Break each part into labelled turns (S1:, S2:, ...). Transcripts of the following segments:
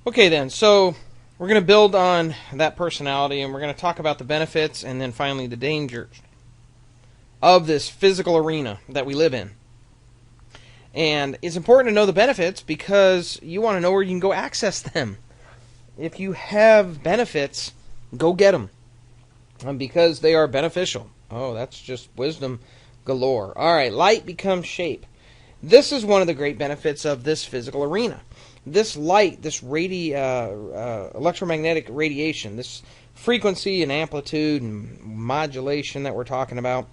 S1: Okay then, so we're going to build on that personality, and we're going to talk about the benefits and then finally the dangers of this physical arena that we live in. And it's important to know the benefits because you want to know where you can go access them. If you have benefits, go get them because they are beneficial. Oh, that's just wisdom galore. All right, light becomes shape. This is one of the great benefits of this physical arena. This light, this electromagnetic radiation, this frequency and amplitude and modulation that we're talking about,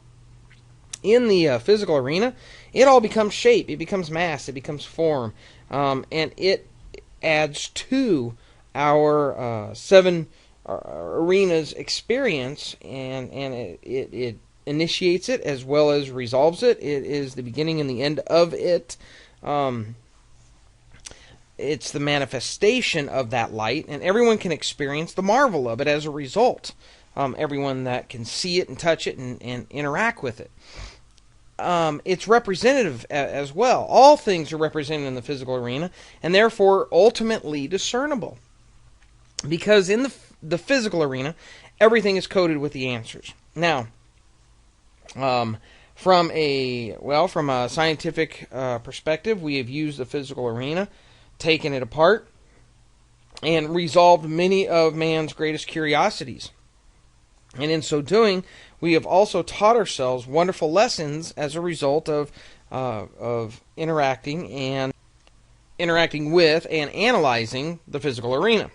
S1: in the physical arena, it all becomes shape, it becomes mass, it becomes form, and it adds to our seven arenas experience, and it initiates it as well as resolves it. It is the beginning and the end of it. It's the manifestation of that light, and everyone can experience the marvel of it as a result. Everyone that can see it and touch it and interact with it. It's representative as well. All things are represented in the physical arena, and therefore ultimately discernible. Because in the physical arena, everything is coded with the answers. Now, from a scientific perspective, we have used the physical arena, taken it apart, and resolved many of man's greatest curiosities. And in so doing, we have also taught ourselves wonderful lessons as a result of interacting with and analyzing the physical arena.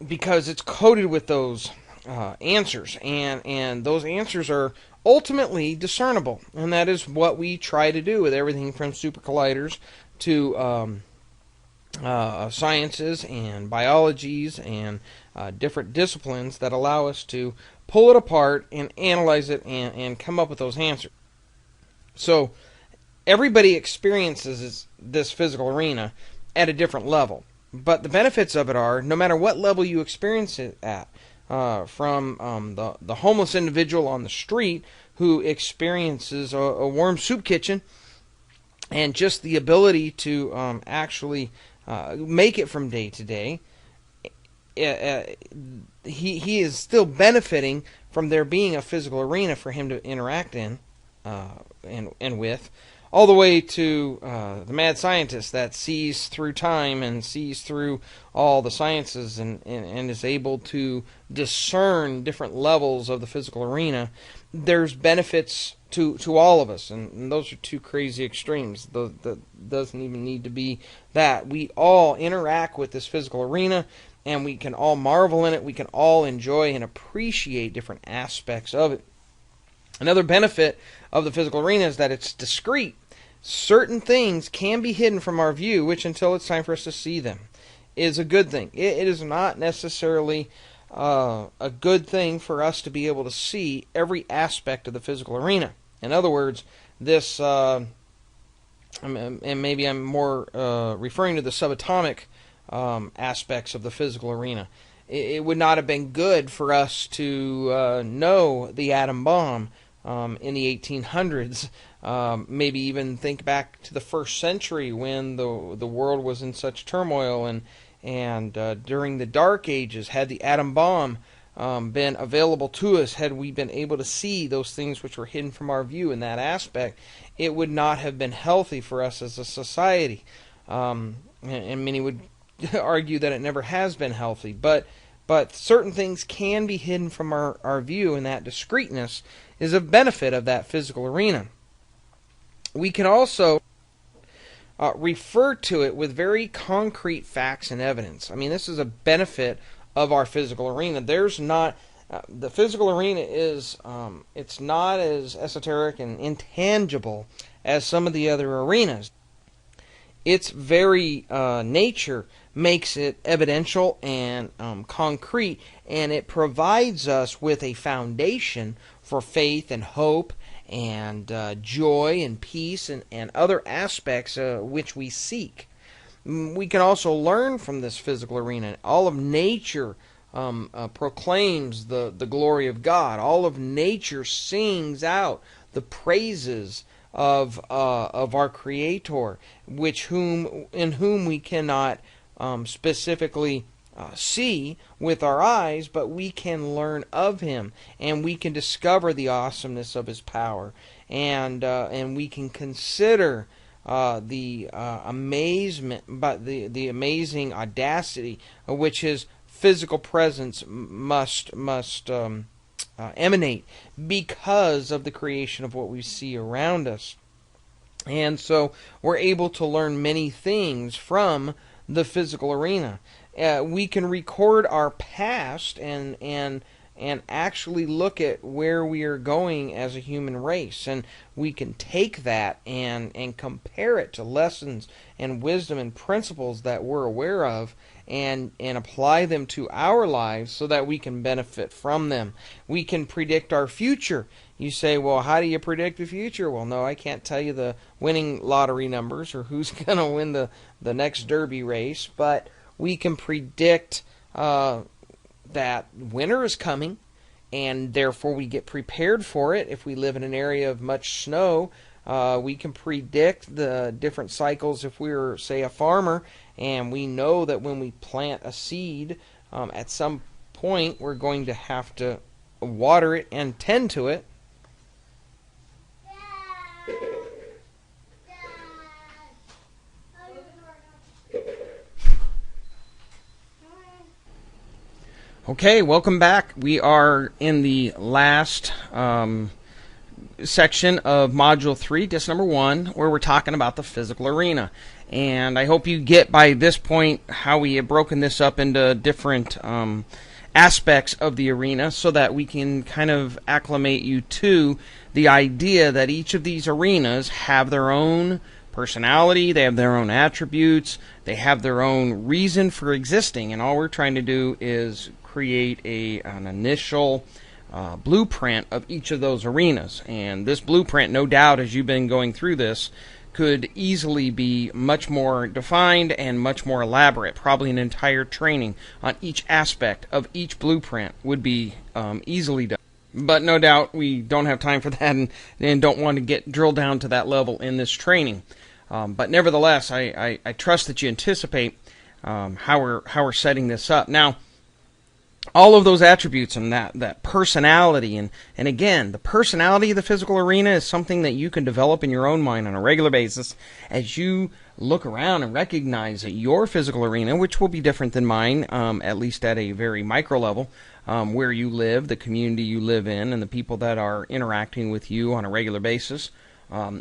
S1: Because it's coded with those answers, and those answers are ultimately discernible, and that is what we try to do with everything from super colliders to sciences and biologies and different disciplines that allow us to pull it apart and analyze it and come up with those answers. So everybody experiences this physical arena at a different level, but the benefits of it are, no matter what level you experience it at, from the homeless individual on the street who experiences a warm soup kitchen and just the ability to actually make it from day to day, he is still benefiting from there being a physical arena for him to interact in and with, all the way to the mad scientist that sees through time and sees through all the sciences and is able to discern different levels of the physical arena. There's benefits to all of us, and those are two crazy extremes. That doesn't even need to be that. We all interact with this physical arena, and we can all marvel in it. We can all enjoy and appreciate different aspects of it. Another benefit of the physical arena is that it's discrete. Certain things can be hidden from our view, which until it's time for us to see them is a good thing. It is not necessarily a good thing for us to be able to see every aspect of the physical arena. In other words, this, and maybe I'm more referring to the subatomic aspects of the physical arena. It would not have been good for us to know the atom bomb in the 1800s. Maybe even think back to the first century when the world was in such turmoil, and during the Dark Ages, had the atom bomb been available to us, had we been able to see those things which were hidden from our view in that aspect, it would not have been healthy for us as a society. And many would argue that it never has been healthy, but certain things can be hidden from our view, and that discreteness is a benefit of that physical arena. We can also refer to it with very concrete facts and evidence. I mean, this is a benefit of our physical arena. There's not the physical arena is it's not as esoteric and intangible as some of the other arenas. Its very nature makes it evidential and concrete, and it provides us with a foundation for faith and hope and joy and peace and other aspects which we seek. We can also learn from this physical arena. All of nature proclaims the glory of God. All of nature sings out the praises of our Creator, in whom we cannot specifically see with our eyes, but we can learn of Him, and we can discover the awesomeness of His power, and we can consider the amazement, but the amazing audacity of which His physical presence must emanate because of the creation of what we see around us. And so we're able to learn many things from the physical arena. We can record our past and actually look at where we are going as a human race, and we can take that and compare it to lessons and wisdom and principles that we're aware of, and apply them to our lives so that we can benefit from them. We can predict our future. You say, well, how do you predict the future? Well, no, I can't tell you the winning lottery numbers or who's going to win the next derby race, but we can predict that winter is coming, and therefore we get prepared for it. If we live in an area of much snow, we can predict the different cycles if we're, say, a farmer, and we know that when we plant a seed, at some point we're going to have to water it and tend to it. Okay, welcome back. We are in the last section of Module 3, disc number 1, where we're talking about the physical arena. And I hope you get by this point how we have broken this up into different aspects of the arena so that we can kind of acclimate you to the idea that each of these arenas have their own personality, they have their own attributes, they have their own reason for existing, and all we're trying to do is create an initial blueprint of each of those arenas. And this blueprint, no doubt, as you've been going through this, could easily be much more defined and much more elaborate. Probably an entire training on each aspect of each blueprint would be easily done. But no doubt we don't have time for that and don't want to get drilled down to that level in this training. But nevertheless, I trust that you anticipate how we're setting this up. Now, all of those attributes and that personality, and again, the personality of the physical arena is something that you can develop in your own mind on a regular basis as you look around and recognize that your physical arena, which will be different than mine, at least at a very micro level, where you live, the community you live in, and the people that are interacting with you on a regular basis.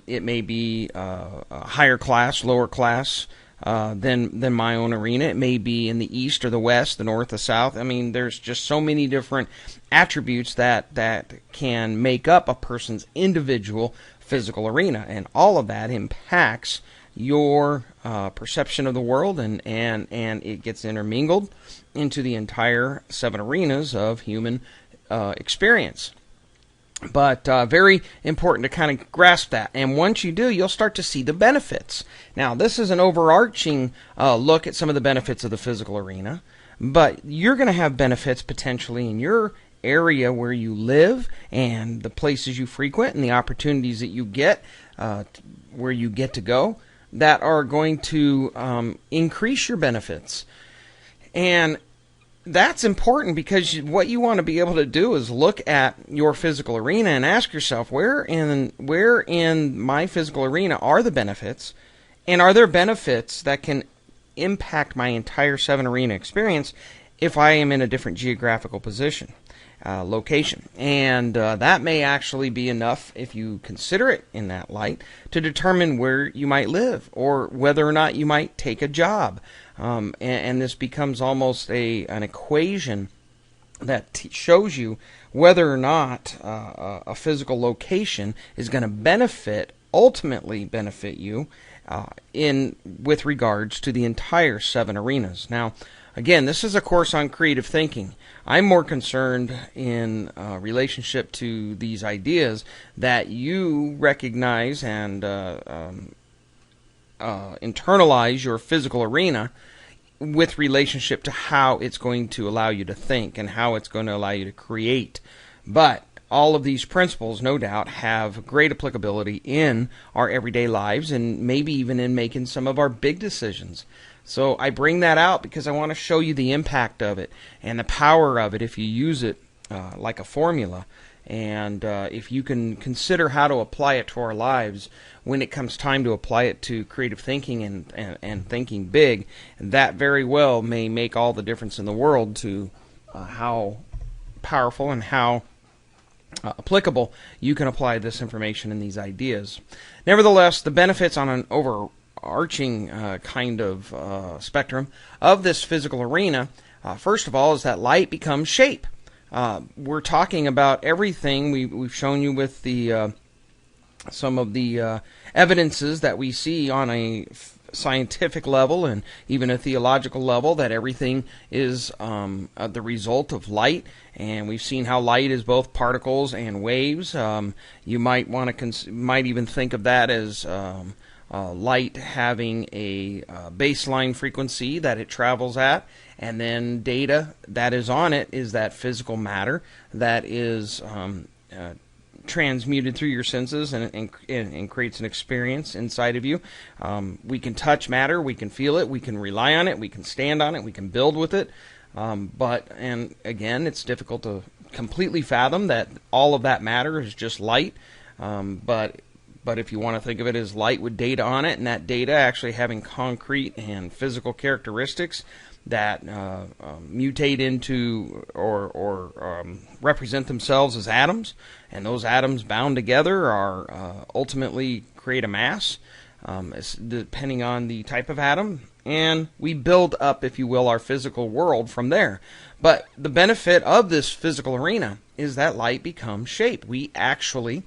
S1: It may be a higher class, lower class, than my own arena. It may be in the east or the west, the north, the south. I mean, there's just so many different attributes that can make up a person's individual physical arena, and all of that impacts your perception of the world, and it gets intermingled into the entire 7 arenas of human experience. But very important to kind of grasp that. And once you do, you'll start to see the benefits. Now, this is an overarching look at some of the benefits of the physical arena. But you're going to have benefits potentially in your area where you live and the places you frequent and the opportunities that you get where you get to go that are going to increase your benefits. And that's important because what you want to be able to do is look at your physical arena and ask yourself, where in my physical arena are the benefits, and are there benefits that can impact my entire 7 arena experience if I am in a different geographical position, location. And that may actually be enough, if you consider it in that light, to determine where you might live or whether or not you might take a job. And this becomes almost an equation that shows you whether or not a physical location is going to ultimately benefit you with regards to the entire 7 arenas. Now, again, this is a course on creative thinking. I'm more concerned in relationship to these ideas that you recognize and internalize your physical arena with relationship to how it's going to allow you to think and how it's going to allow you to create. But all of these principles, no doubt, have great applicability in our everyday lives and maybe even in making some of our big decisions. So I bring that out because I want to show you the impact of it and the power of it if you use it like a formula. And if you can consider how to apply it to our lives when it comes time to apply it to creative thinking and thinking big, that very well may make all the difference in the world to how powerful and how applicable you can apply this information and these ideas. Nevertheless, the benefits on an overarching kind of spectrum of this physical arena, first of all, is that light becomes shape. We're talking about everything. We've shown you with the some of the evidences that we see on a scientific level and even a theological level, that everything is the result of light, and we've seen how light is both particles and waves. You might want to might even think of that as light having a baseline frequency that it travels at, and then data that is on it is that physical matter that is transmuted through your senses and creates an experience inside of you. We can touch matter, we can feel it, we can rely on it, we can stand on it, we can build with it. And again, it's difficult to completely fathom that all of that matter is just light. But if you want to think of it as light with data on it, and that data actually having concrete and physical characteristics that mutate into or represent themselves as atoms, and those atoms bound together are ultimately create a mass, depending on the type of atom, and we build up, if you will, our physical world from there. But the benefit of this physical arena is that light becomes shape. We actually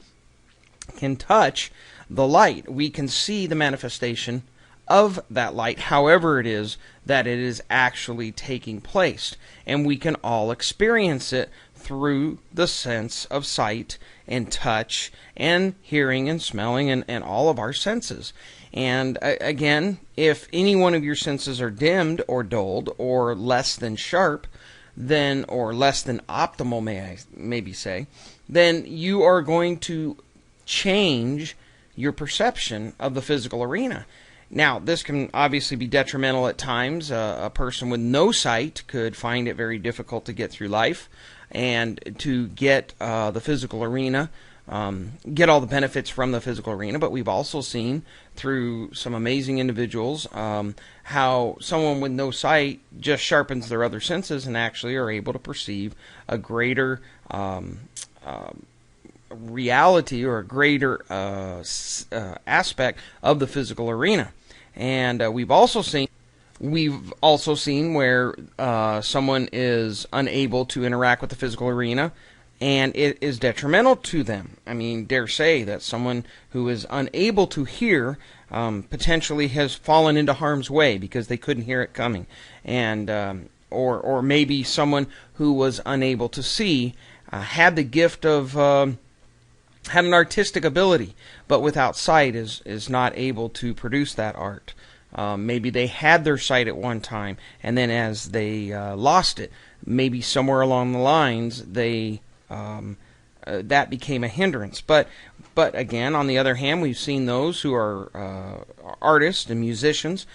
S1: can touch the light. We can see the manifestation of that light, however it is that it is actually taking place. And we can all experience it through the sense of sight and touch and hearing and smelling and all of our senses. And again, if any one of your senses are dimmed or dulled or less than sharp, then, or less than optimal, maybe say, then you are going to change your perception of the physical arena. Now, this can obviously be detrimental at times. A person with no sight could find it very difficult to get through life and to get the physical arena, get all the benefits from the physical arena. But we've also seen through some amazing individuals how someone with no sight just sharpens their other senses and actually are able to perceive a greater reality or a greater aspect of the physical arena. And we've also seen where someone is unable to interact with the physical arena and it is detrimental to them. I mean, dare say that someone who is unable to hear potentially has fallen into harm's way because they couldn't hear it coming. And or maybe someone who was unable to see had the gift of had an artistic ability, but without sight is not able to produce that art. Maybe they had their sight at one time, and then as they lost it, maybe somewhere along the lines, they that became a hindrance. But again, on the other hand, we've seen those who are artists and musicians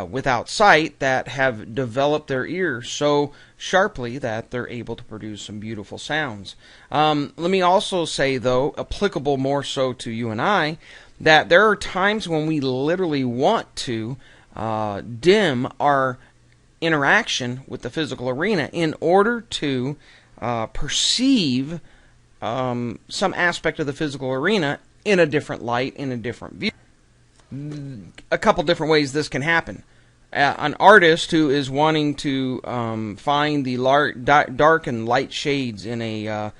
S1: without sight that have developed their ears so sharply that they're able to produce some beautiful sounds. Let me also say, though, applicable more so to you and I, that there are times when we literally want to dim our interaction with the physical arena in order to perceive some aspect of the physical arena in a different light, in a different view. A couple different ways this can happen. An artist who is wanting to find the dark and light shades in a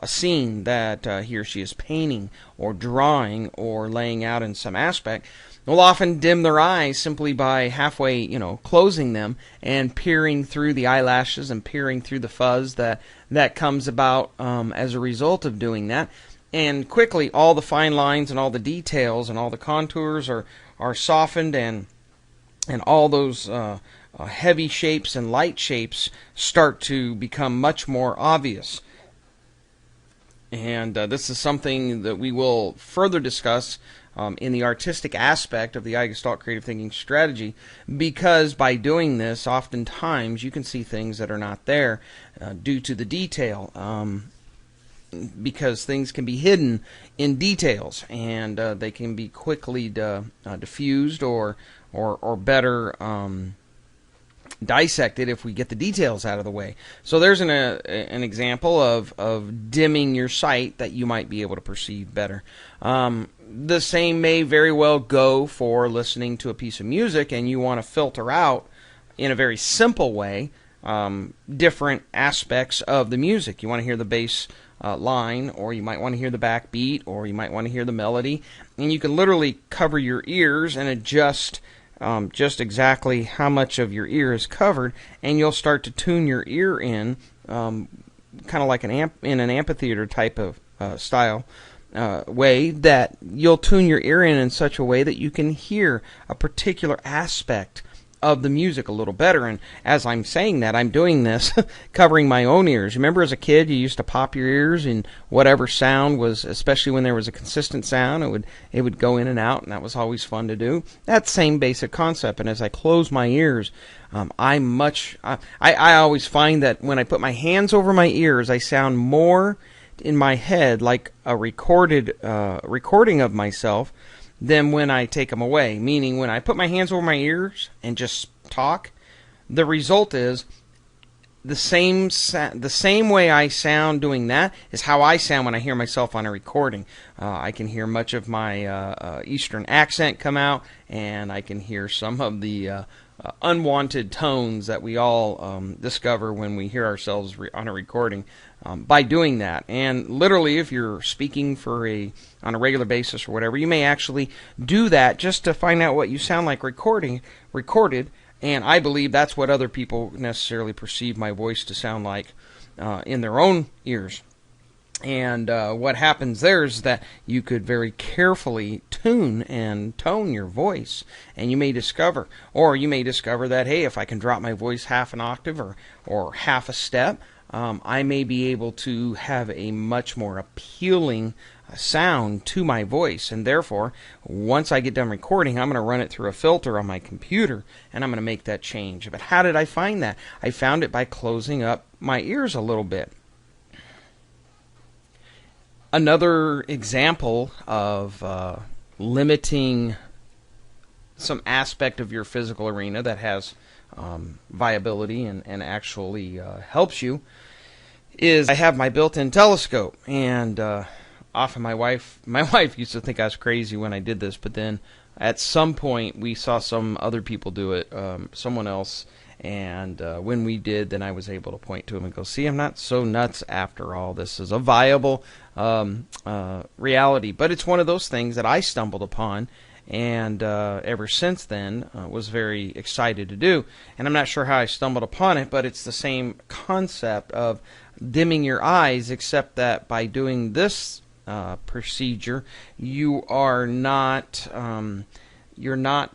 S1: scene that he or she is painting or drawing or laying out in some aspect will often dim their eyes simply by halfway, closing them and peering through the eyelashes and peering through the fuzz that comes about as a result of doing that. And quickly, all the fine lines and all the details and all the contours are softened, and all those heavy shapes and light shapes start to become much more obvious. And this is something that we will further discuss in the artistic aspect of the I Gestalt creative thinking strategy, because by doing this, oftentimes you can see things that are not there due to the detail. Because things can be hidden in details, and they can be quickly diffused or better dissected if we get the details out of the way. So there's an example of dimming your sight that you might be able to perceive better. The same may very well go for listening to a piece of music, and you want to filter out in a very simple way different aspects of the music. You want to hear the bass line, or you might want to hear the backbeat, or you might want to hear the melody, and you can literally cover your ears and adjust just exactly how much of your ear is covered, and you'll start to tune your ear in kind of like in an amphitheater type of style way, that you'll tune your ear in such a way that you can hear a particular aspect of the music a little better. And as I'm saying that, I'm doing this covering my own ears. Remember, as a kid, you used to pop your ears, and whatever sound was, especially when there was a consistent sound, it would go in and out, and that was always fun to do. That same basic concept. And as I close my ears, I always find that when I put my hands over my ears, I sound more in my head like a recording of myself than when I take them away. Meaning, when I put my hands over my ears and just talk, the result is the same way I sound doing that is how I sound when I hear myself on a recording. I can hear much of my Eastern accent come out, and I can hear some of the unwanted tones that we all discover when we hear ourselves on a recording by doing that. And literally, if you're speaking on a regular basis or whatever, you may actually do that just to find out what you sound like recorded. And I believe that's what other people necessarily perceive my voice to sound like in their own ears. And what happens there is that you could very carefully tune and tone your voice, and you may discover that, hey, if I can drop my voice half an octave or half a step, I may be able to have a much more appealing sound to my voice. And therefore, once I get done recording, I'm going to run it through a filter on my computer, and I'm going to make that change. But how did I find that? I found it by closing up my ears a little bit. Another example of limiting some aspect of your physical arena that has viability and actually helps you is I have my built-in telescope. And often my wife used to think I was crazy when I did this, but then at some point we saw some other people do it, someone else. And when we did, then I was able to point to him and go, see, I'm not so nuts after all. This is a viable reality. But it's one of those things that I stumbled upon, and ever since then was very excited to do. And I'm not sure how I stumbled upon it, but it's the same concept of dimming your eyes, except that by doing this procedure, you're not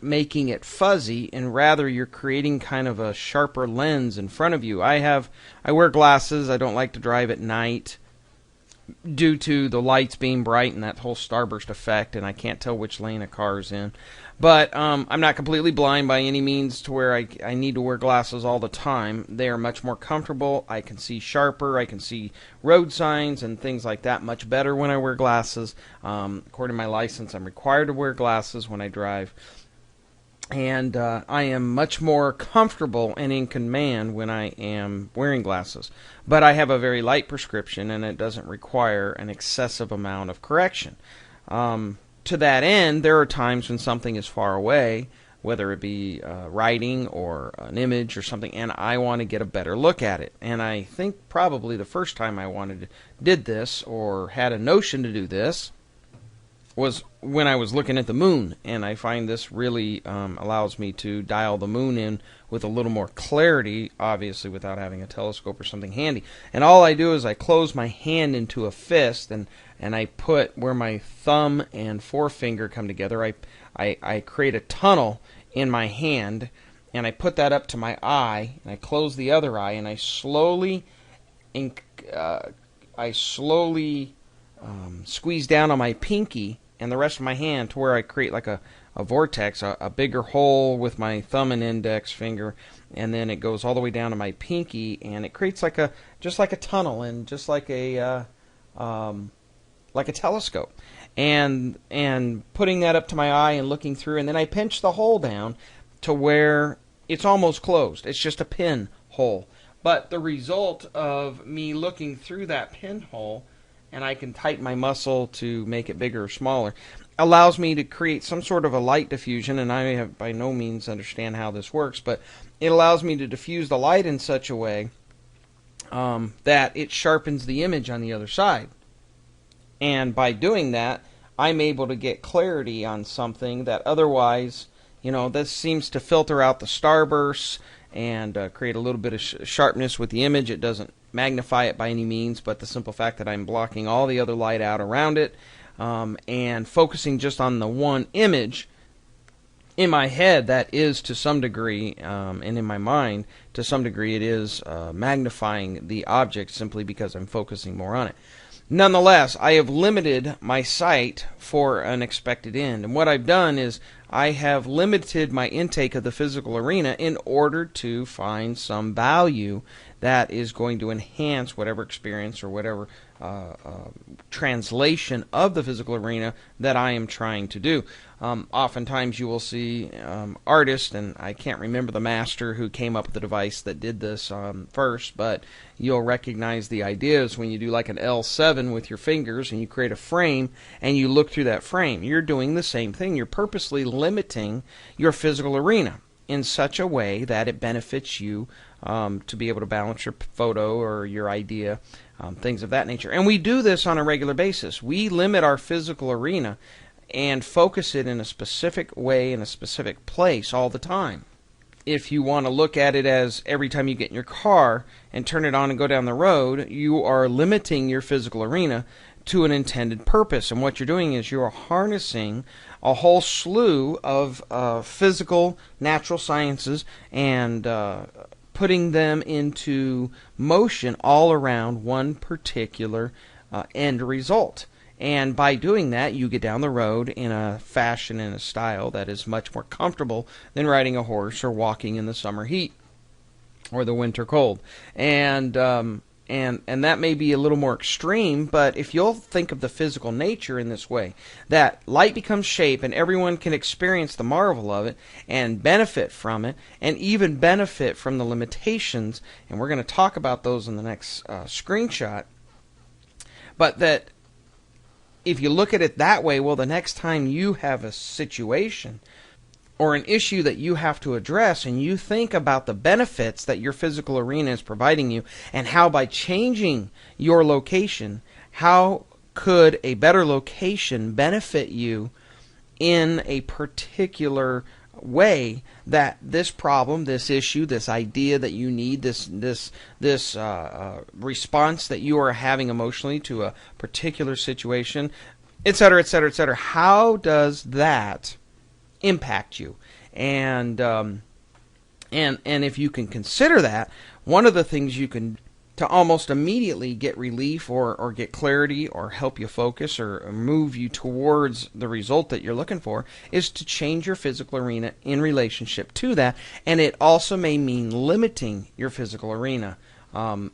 S1: making it fuzzy, and rather you're creating kind of a sharper lens in front of you. I wear glasses. I don't like to drive at night due to the lights being bright and that whole starburst effect, and I can't tell which lane a car is in. But I'm not completely blind by any means to where I need to wear glasses all the time. They are much more comfortable. I can see sharper. I can see road signs and things like that much better when I wear glasses. According to my license, I'm required to wear glasses when I drive. And I am much more comfortable and in command when I am wearing glasses. But I have a very light prescription, and it doesn't require an excessive amount of correction. To that end, there are times when something is far away, whether it be writing or an image or something, and I want to get a better look at it. And I think probably the first time I did this or had a notion to do this was when I was looking at the moon, and I find this really allows me to dial the moon in with a little more clarity, obviously without having a telescope or something handy. And all I do is I close my hand into a fist, and I put where my thumb and forefinger come together, I create a tunnel in my hand, and I put that up to my eye, and I close the other eye, and I slowly squeeze down on my pinky and the rest of my hand to where I create like a vortex, a bigger hole with my thumb and index finger, and then it goes all the way down to my pinky, and it creates just like a tunnel, and just like a telescope, and putting that up to my eye and looking through, and then I pinch the hole down to where it's almost closed. It's just a pinhole. But the result of me looking through that pinhole, and I can tighten my muscle to make it bigger or smaller, allows me to create some sort of a light diffusion, and I have by no means understand how this works, but it allows me to diffuse the light in such a way that it sharpens the image on the other side. And by doing that, I'm able to get clarity on something that otherwise, this seems to filter out the starbursts and create a little bit of sharpness with the image. It doesn't magnify it by any means, but the simple fact that I'm blocking all the other light out around it and focusing just on the one image in my head, that is to some degree, and in my mind to some degree, it is magnifying the object simply because I'm focusing more on it. Nonetheless, I have limited my sight for an expected end. And what I've done is I have limited my intake of the physical arena in order to find some value that is going to enhance whatever experience or whatever translation of the physical arena that I am trying to do. Oftentimes you will see artists, and I can't remember the master who came up with the device that did this first, but you'll recognize the ideas when you do like an L7 with your fingers and you create a frame and you look through that frame. You're doing the same thing. You're purposely limiting your physical arena in such a way that it benefits you to be able to balance your photo or your idea, things of that nature. And we do this on a regular basis. We limit our physical arena and focus it in a specific way in a specific place all the time. If you want to look at it as every time you get in your car and turn it on and go down the road, you are limiting your physical arena to an intended purpose. And what you're doing is you are harnessing a whole slew of physical, natural sciences and putting them into motion all around one particular end result. And by doing that, you get down the road in a fashion and a style that is much more comfortable than riding a horse or walking in the summer heat or the winter cold. And that may be a little more extreme, but if you'll think of the physical nature in this way, that light becomes shape and everyone can experience the marvel of it and benefit from it, and even benefit from the limitations, and we're going to talk about those in the next screenshot, but that if you look at it that way, well, the next time you have a situation or an issue that you have to address and you think about the benefits that your physical arena is providing you and how by changing your location, how could a better location benefit you in a particular way, that this problem, this issue, this idea that you need, this response that you are having emotionally to a particular situation, etc., etc., etc. How does that impact you? And if you can consider that, one of the things you can to almost immediately get relief or get clarity or help you focus or move you towards the result that you're looking for is to change your physical arena in relationship to that. And it also may mean limiting your physical arena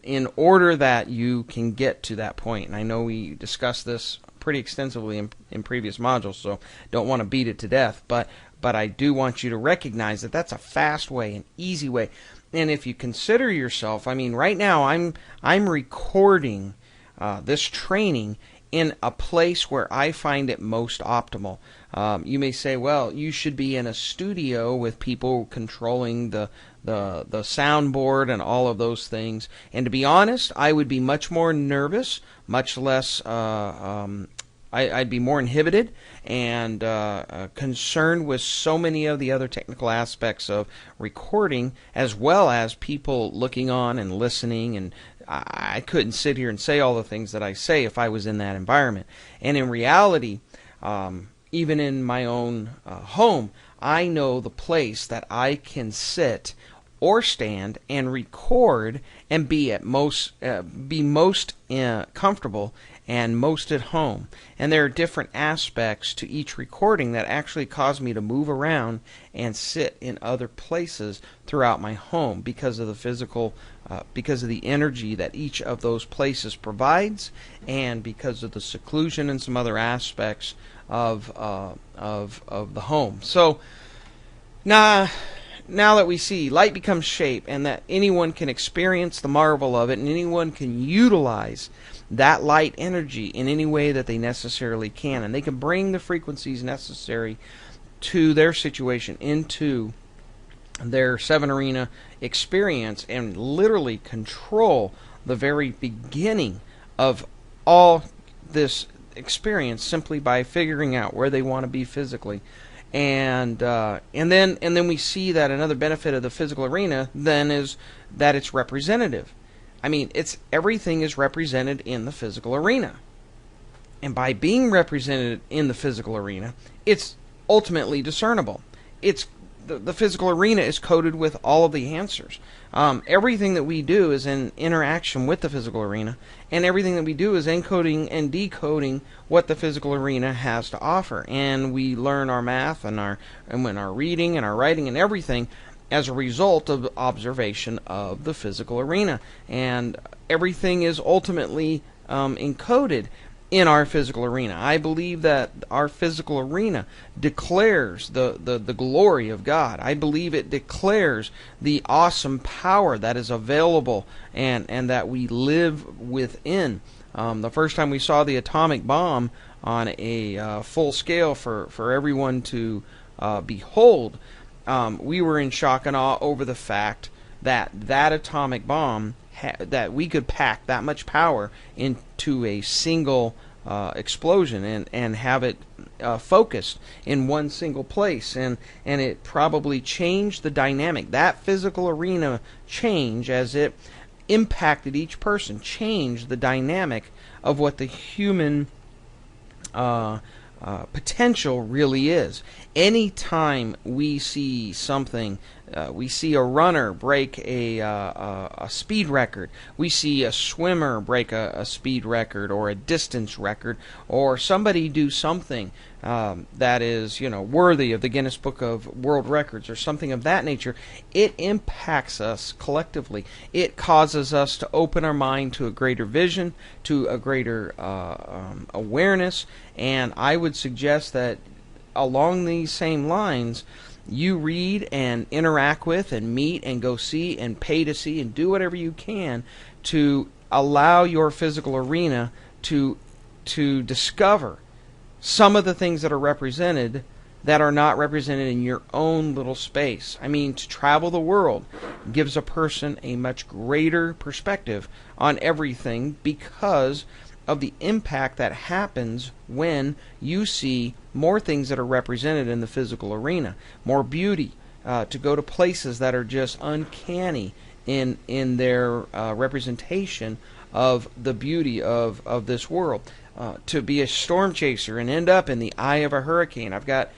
S1: in order that you can get to that point. And I know we discussed this pretty extensively in previous modules, so don't want to beat it to death, but I do want you to recognize that that's a fast way, an easy way. And if you consider yourself, I mean, right now I'm recording this training in a place where I find it most optimal. You may say, well, you should be in a studio with people controlling the soundboard and all of those things. And to be honest, I would be much more nervous, much less I'd be more inhibited and concerned with so many of the other technical aspects of recording, as well as people looking on and listening, and I couldn't sit here and say all the things that I say if I was in that environment. And in reality, even in my own home, I know the place that I can sit or stand and record and be most comfortable and most at home. And there are different aspects to each recording that actually cause me to move around and sit in other places throughout my home because of the energy that each of those places provides, and because of the seclusion and some other aspects of the home. So now that we see light becomes shape, and that anyone can experience the marvel of it, and anyone can utilize that light energy in any way that they necessarily can, and they can bring the frequencies necessary to their situation into their seven arena experience, and literally control the very beginning of all this experience simply by figuring out where they want to be physically. And then we see that another benefit of the physical arena then is that it's representative. I mean, everything is represented in the physical arena. And by being represented in the physical arena, it's ultimately discernible. The physical arena is coded with all of the answers. Everything that we do is in interaction with the physical arena, and everything that we do is encoding and decoding what the physical arena has to offer. And we learn our math and our reading and our writing and everything as a result of observation of the physical arena. And everything is ultimately encoded in our physical arena. I believe that our physical arena declares the glory of God. I believe it declares the awesome power that is available and that we live within. The first time we saw the atomic bomb on a full scale for everyone to behold, we were in shock and awe over the fact that atomic bomb that we could pack that much power into a single explosion and have it focused in one single place, and it probably changed the dynamic. That physical arena change, as it impacted each person, changed the dynamic of what the human potential really is. Anytime we see something, we see a runner break a speed record, we see a swimmer break a speed record or a distance record, or somebody do something that is, worthy of the Guinness Book of World Records or something of that nature, it impacts us collectively. It causes us to open our mind to a greater vision, to a greater awareness, and I would suggest that along these same lines, you read and interact with and meet and go see and pay to see and do whatever you can to allow your physical arena to discover some of the things that are represented that are not represented in your own little space. I mean, to travel the world gives a person a much greater perspective on everything because of the impact that happens when you see more things that are represented in the physical arena, more beauty, to go to places that are just uncanny in their representation of the beauty of this world, to be a storm chaser and end up in the eye of a hurricane. I've got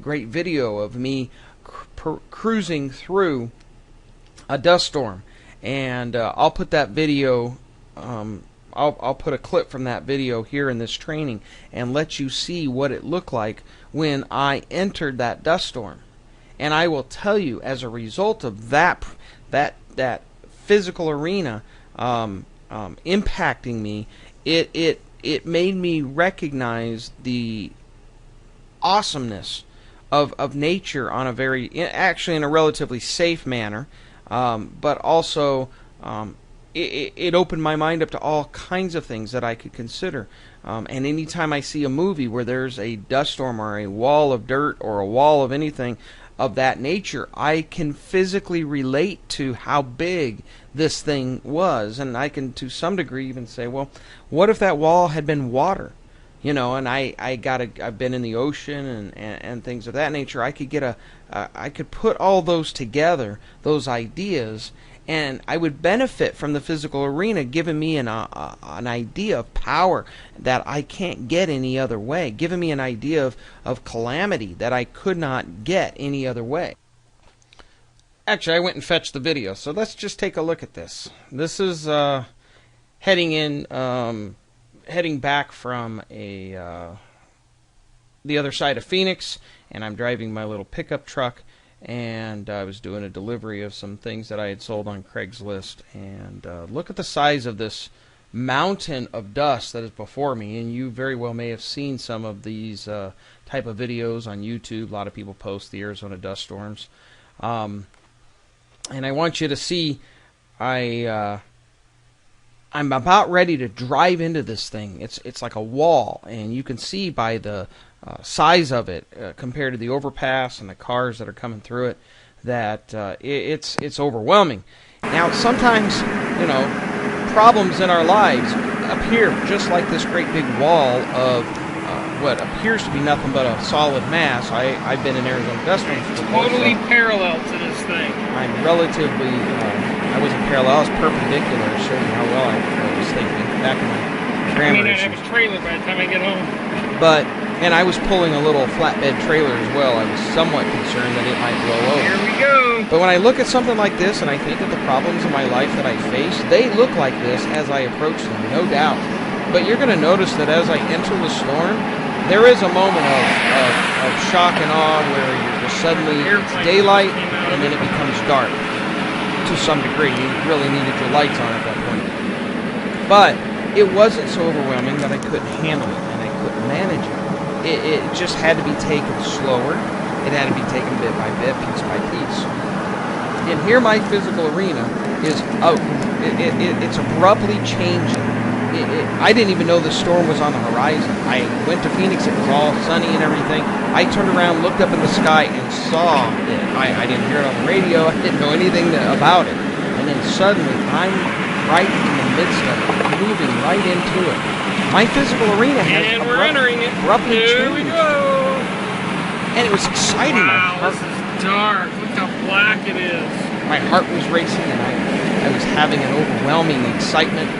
S1: great video of me cruising through a dust storm, and I'll put that video I'll put a clip from that video here in this training and let you see what it looked like when I entered that dust storm. And I will tell you, as a result of that physical arena impacting me, it made me recognize the awesomeness of nature on actually in a relatively safe manner, but also it opened my mind up to all kinds of things that I could consider. And anytime I see a movie where there's a dust storm or a wall of dirt or a wall of anything of that nature, I can physically relate to how big this thing was. And I can, to some degree, even say, well, what if that wall had been water? And I've been in the ocean and things of that nature. I could put all those together, those ideas, and I would benefit from the physical arena giving me an idea of power that I can't get any other way, giving me an idea of calamity that I could not get any other way. Actually, I went and fetched the video, so let's just take a look at this. This is heading back from the other side of Phoenix, and I'm driving my little pickup truck, and I was doing a delivery of some things that I had sold on Craigslist, and look at the size of this mountain of dust that is before me, and you very well may have seen some of these type of videos on YouTube. A lot of people post the Arizona dust storms. And I want you to see, I'm about ready to drive into this thing. It's like a wall, and you can see by the size of it compared to the overpass and the cars that are coming through it that it's overwhelming. Now, sometimes, problems in our lives appear just like this great big wall of what appears to be nothing but a solid mass. I've been in Arizona dust storms before.
S2: Totally parallel to this thing.
S1: I'm relatively, I wasn't parallel, I was perpendicular, to show you how well I was thinking back in my grammar
S2: I have a trailer by the time I get home.
S1: And I was pulling a little flatbed trailer as well. I was somewhat concerned that it might blow over.
S2: Here we go.
S1: But when I look at something like this and I think of the problems in my life that I face, they look like this as I approach them, no doubt. But you're going to notice that as I enter the storm, there is a moment of shock and awe where you're just suddenly, it's daylight, and then it becomes dark to some degree. You really needed your lights on at that point. But it wasn't so overwhelming that I couldn't handle it, and I couldn't manage it. It just had to be taken slower. It had to be taken bit by bit, piece by piece. And here my physical arena is out. It's abruptly changing. I didn't even know the storm was on the horizon. I went to Phoenix, it was all sunny and everything. I turned around, looked up in the sky, and saw it. I didn't hear it on the radio, I didn't know anything about it. And then suddenly, I'm right in the midst of it, moving right into it. My physical arena has abruptly changed.
S2: Here we go!
S1: And it was exciting.
S2: Wow, this is dark. Look how black it is.
S1: My heart was racing, and I was having an overwhelming excitement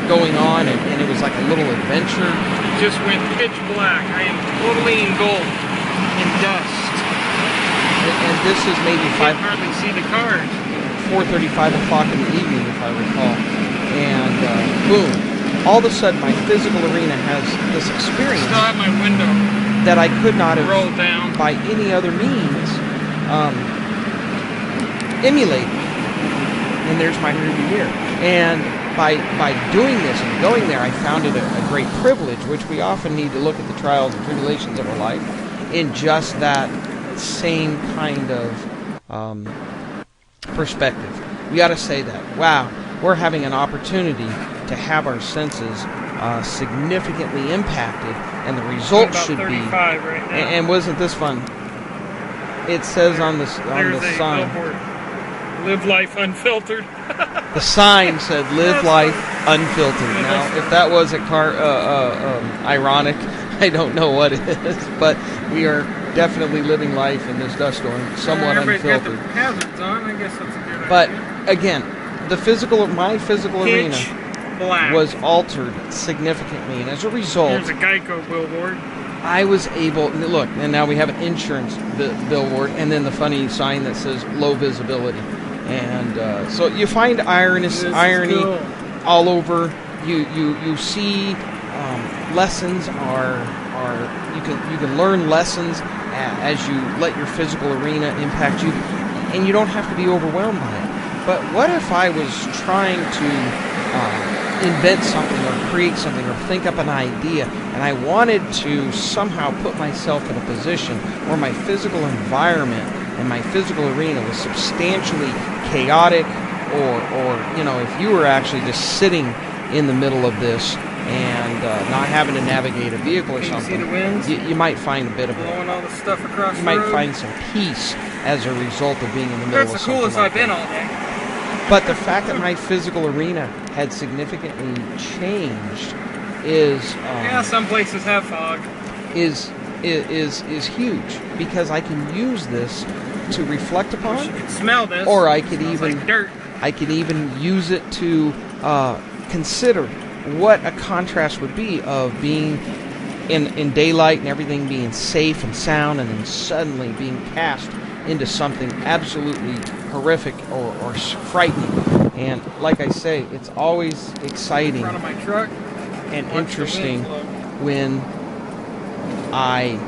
S1: going on, and it was like a little adventure.
S2: It just went pitch black. I am totally engulfed in dust.
S1: And this is maybe
S2: I can't hardly see the cars.
S1: 4:35 o'clock in the evening, if I recall. And boom, all of a sudden my physical arena has this experience.
S2: Still have my window
S1: that I could not have
S2: rolled down
S1: by any other means emulated. And there's my rearview mirror. And by doing this and going there, I found it a great privilege, which we often need to look at the trials and tribulations of our life in just that same kind of perspective. We ought to say that, wow, we're having an opportunity to have our senses significantly impacted, and the result should be.
S2: Right now.
S1: And wasn't this fun? It says on the sign.
S2: Billboard. Live life unfiltered.
S1: The sign said, "Live life unfiltered." Now, if that wasn't ironic, I don't know what it is. But we are definitely living life in this dust storm, somewhat unfiltered.
S2: Got the hazards on. I guess that's a good idea.
S1: But again, my physical arena was altered significantly, and as a result,
S2: there's a Geico billboard.
S1: I was able look, and now we have an insurance billboard, and then the funny sign that says "low visibility." And so you find irony
S2: cool.
S1: all over. You see lessons are you can learn lessons as you let your physical arena impact you, and you don't have to be overwhelmed by it. But what if I was trying to invent something or create something or think up an idea, and I wanted to somehow put myself in a position where my physical environment and my physical arena was substantially chaotic, or if you were actually just sitting in the middle of this and not having to navigate a vehicle or something,
S2: see the winds?
S1: You might find a bit of
S2: blowing all the stuff across the
S1: you might
S2: road.
S1: find some peace as a result of being in the middle of something.
S2: That's the coolest
S1: like
S2: I've been
S1: that.
S2: all day.
S1: But the fact that my physical arena had significantly changed is
S2: some places have fog.
S1: Is huge, because I can use this to reflect upon.
S2: You can smell this.
S1: Or I could even
S2: like dirt.
S1: I could even use it to consider what a contrast would be of being in daylight and everything being safe and sound, and then suddenly being cast into something absolutely horrific or frightening. And like I say, it's always exciting
S2: In front of my truck.
S1: and
S2: Watch the wind
S1: interesting
S2: flow.
S1: when I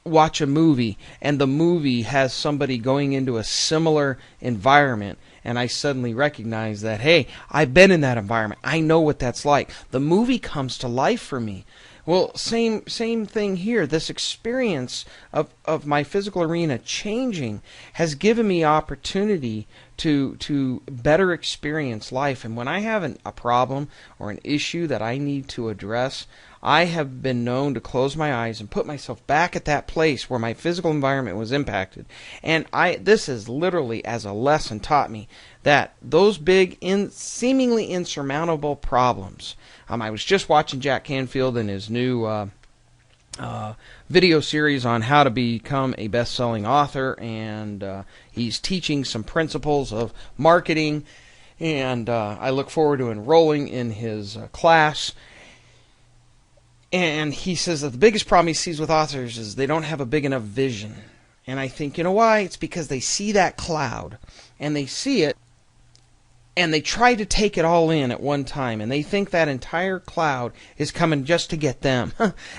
S1: watch a movie and the movie has somebody going into a similar environment, and I suddenly recognize that, hey, I've been in that environment. I know what that's like. The movie comes to life for me. Well, same thing here. This experience of my physical arena changing has given me opportunity to better experience life. And when I have a problem or an issue that I need to address, I have been known to close my eyes and put myself back at that place where my physical environment was impacted. And this is literally, as a lesson, taught me that those big, seemingly insurmountable problems. I was just watching Jack Canfield in his new video series on how to become a best-selling author, and he's teaching some principles of marketing, and I look forward to enrolling in his class. And he says that the biggest problem he sees with authors is they don't have a big enough vision. And I think, you know why? It's because they see that cloud, and they see it, and they try to take it all in at one time, and they think that entire cloud is coming just to get them.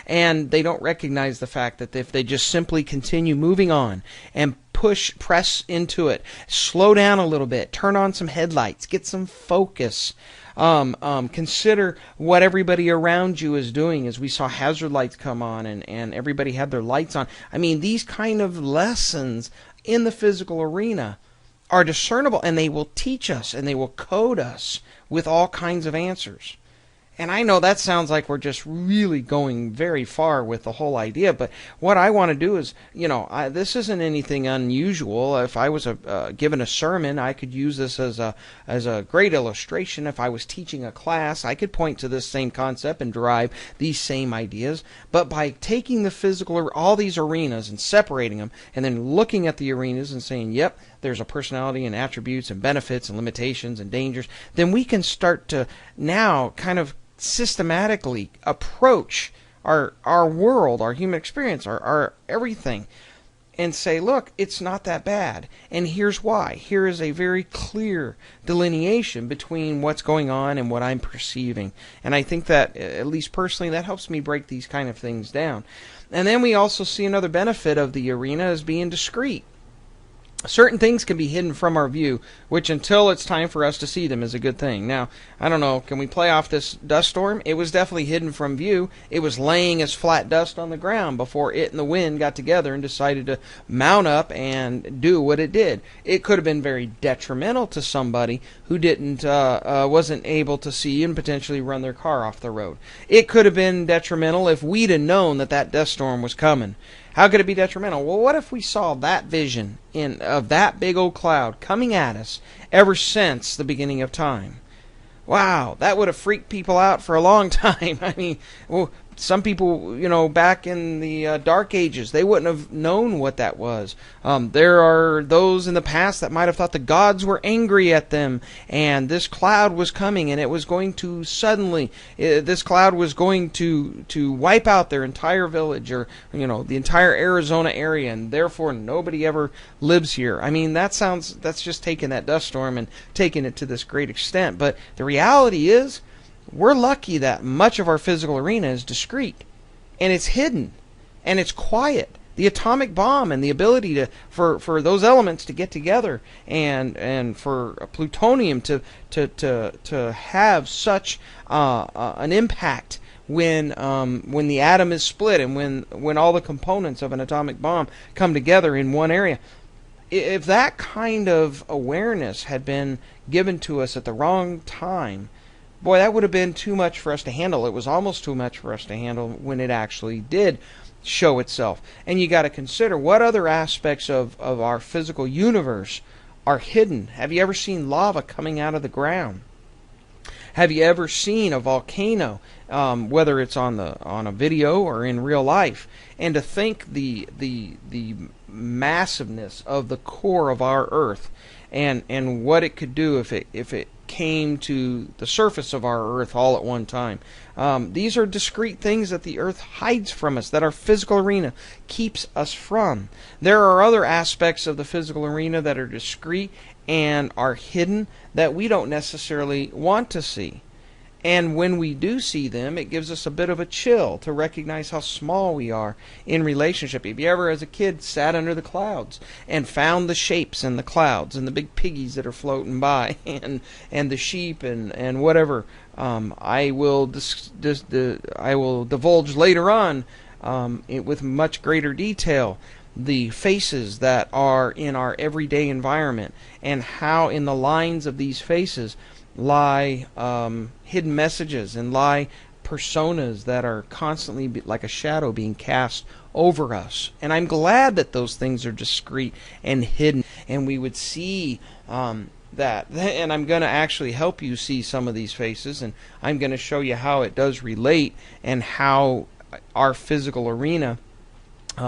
S1: And they don't recognize the fact that if they just simply continue moving on and press into it, slow down a little bit, turn on some headlights, get some focus, consider what everybody around you is doing, as we saw hazard lights come on and everybody had their lights on. I mean, these kind of lessons in the physical arena are discernible, and they will teach us and they will code us with all kinds of answers. And I know that sounds like we're just really going very far with the whole idea, but what I want to do is, this isn't anything unusual. If I was given a sermon, I could use this as a great illustration. If I was teaching a class, I could point to this same concept and derive these same ideas. But by taking the physical, all these arenas and separating them, and then looking at the arenas and saying, yep, there's a personality and attributes and benefits and limitations and dangers, then we can start to now kind of systematically approach our world, our human experience, our everything, and say, look, it's not that bad. And here's why. Here is a very clear delineation between what's going on and what I'm perceiving. And I think that, at least personally, that helps me break these kind of things down. And then we also see another benefit of the arena as being discrete. Certain things can be hidden from our view, which until it's time for us to see them is a good thing. Now, I don't know, can we play off this dust storm? It was definitely hidden from view. It was laying as flat dust on the ground before it and the wind got together and decided to mount up and do what it did. It could have been very detrimental to somebody who wasn't able to see and potentially run their car off the road. It could have been detrimental if we'd have known that dust storm was coming. How could it be detrimental? Well, what if we saw that vision of that big old cloud coming at us ever since the beginning of time? Wow, that would have freaked people out for a long time. I mean, well, some people, back in the Dark Ages, they wouldn't have known what that was. There are those in the past that might have thought the gods were angry at them, and this cloud was coming, and it was going to this cloud was going to wipe out their entire village, or the entire Arizona area, and therefore nobody ever lives here. I mean, that's just taking that dust storm and taking it to this great extent. But the reality is, we're lucky that much of our physical arena is discrete, and it's hidden, and it's quiet. The atomic bomb and the ability for those elements to get together and for plutonium to have such an impact when the atom is split and when all the components of an atomic bomb come together in one area. If that kind of awareness had been given to us at the wrong time, boy, that would have been too much for us to handle. It was almost too much for us to handle when it actually did show itself. And you got to consider what other aspects of our physical universe are hidden. Have you ever seen lava coming out of the ground? Have you ever seen a volcano, whether it's on a video or in real life? And to think the massiveness of the core of our Earth and what it could do if it came to the surface of our earth all at one time. These are discrete things that the earth hides from us, that our physical arena keeps us from. There are other aspects of the physical arena that are discrete and are hidden that we don't necessarily want to see. And when we do see them, it gives us a bit of a chill to recognize how small we are in relationship. If you ever, as a kid, sat under the clouds and found the shapes in the clouds and the big piggies that are floating by and the sheep and whatever, I will divulge later on with much greater detail the faces that are in our everyday environment and how in the lines of these faces lie hidden messages and lie personas that are constantly like a shadow being cast over us. And I'm glad that those things are discreet and hidden, and we would see that. And I'm going to actually help you see some of these faces, and I'm going to show you how it does relate and how our physical arena.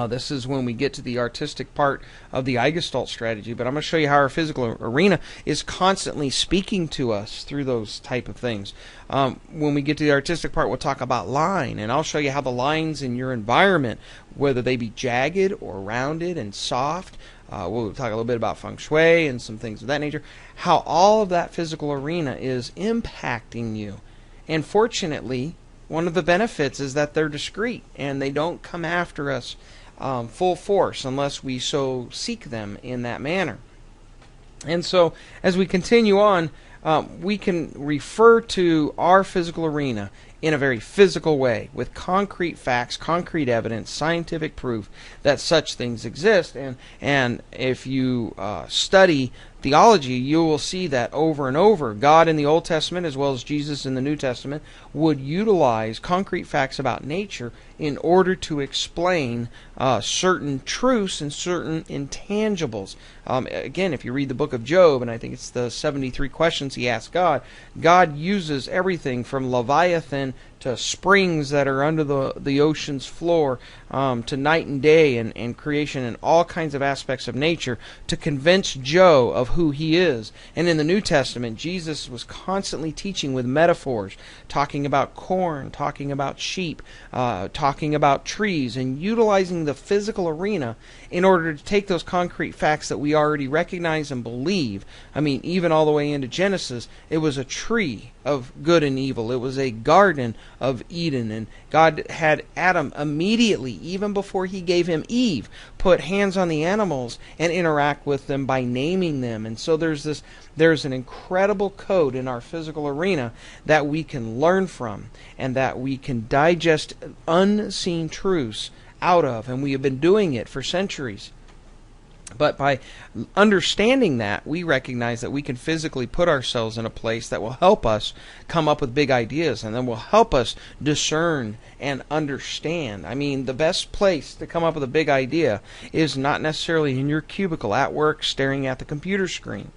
S1: This is when we get to the artistic part of the Eigestalt strategy, but I'm going to show you how our physical arena is constantly speaking to us through those type of things. When we get to the artistic part, we'll talk about line, and I'll show you how the lines in your environment, whether they be jagged or rounded and soft, we'll talk a little bit about feng shui and some things of that nature, how all of that physical arena is impacting you. And fortunately, one of the benefits is that they're discreet and they don't come after us full force unless we so seek them in that manner. And so as we continue on, we can refer to our physical arena in a very physical way with concrete facts, concrete evidence, scientific proof that such things exist. And if you study theology, you will see that over and over, God in the Old Testament as well as Jesus in the New Testament would utilize concrete facts about nature in order to explain certain truths and certain intangibles. Again, if you read the book of Job, and I think it's the 73 questions he asked God, God uses everything from Leviathan to springs that are under the ocean's floor, to night and day and creation and all kinds of aspects of nature to convince Joe of who he is. And in the New Testament, Jesus was constantly teaching with metaphors, talking about corn, talking about sheep, talking about trees, and utilizing the physical arena in order to take those concrete facts that we already recognize and believe. I mean, even all the way into Genesis, it was a tree of good and evil. It was a garden of Eden, and God had Adam immediately, even before he gave him Eve, put hands on the animals and interact with them by naming them. And so there's an incredible code in our physical arena that we can learn from and that we can digest unseen truths out of, and we have been doing it for centuries. But by understanding that, we recognize that we can physically put ourselves in a place that will help us come up with big ideas and then will help us discern and understand. I mean, the best place to come up with a big idea is not necessarily in your cubicle at work staring at the computer screen.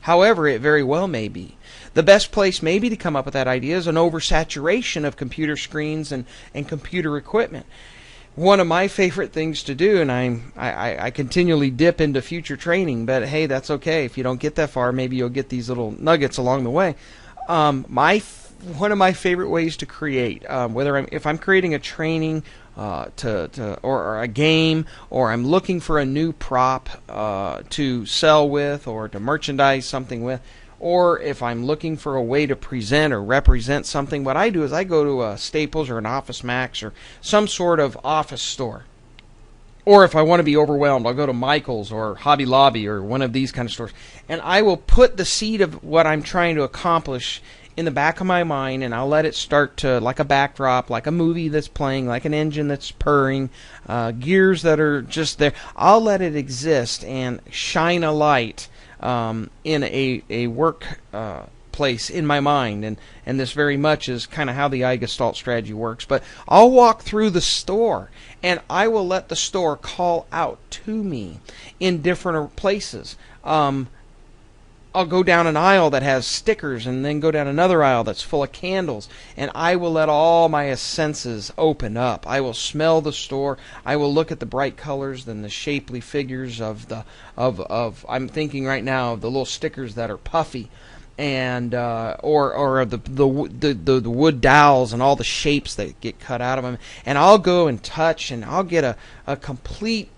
S1: However, it very well may be. The best place maybe to come up with that idea is an oversaturation of computer screens and computer equipment. One of my favorite things to do, and I continually dip into future training, but hey, that's okay. If you don't get that far, maybe you'll get these little nuggets along the way. One of my favorite ways to create, if I'm creating a training or a game, or I'm looking for a new prop to sell with or to merchandise something with, or if I'm looking for a way to present or represent something, what I do is I go to a Staples or an Office Max or some sort of office store. Or if I want to be overwhelmed, I'll go to Michael's or Hobby Lobby or one of these kind of stores. And I will put the seed of what I'm trying to accomplish in the back of my mind, and I'll let it start to, like a backdrop, like a movie that's playing, like an engine that's purring, gears that are just there. I'll let it exist and shine a light in a work place in my mind, and this very much is kind of how the Eigestalt strategy works. But I'll walk through the store and I will let the store call out to me in different places. I'll go down an aisle that has stickers and then go down another aisle that's full of candles, and I will let all my senses open up. I will smell the store. I will look at the bright colors and the shapely figures of I'm thinking right now of the little stickers that are puffy. and or the wood dowels and all the shapes that get cut out of them, and I'll go and touch, and I'll get a complete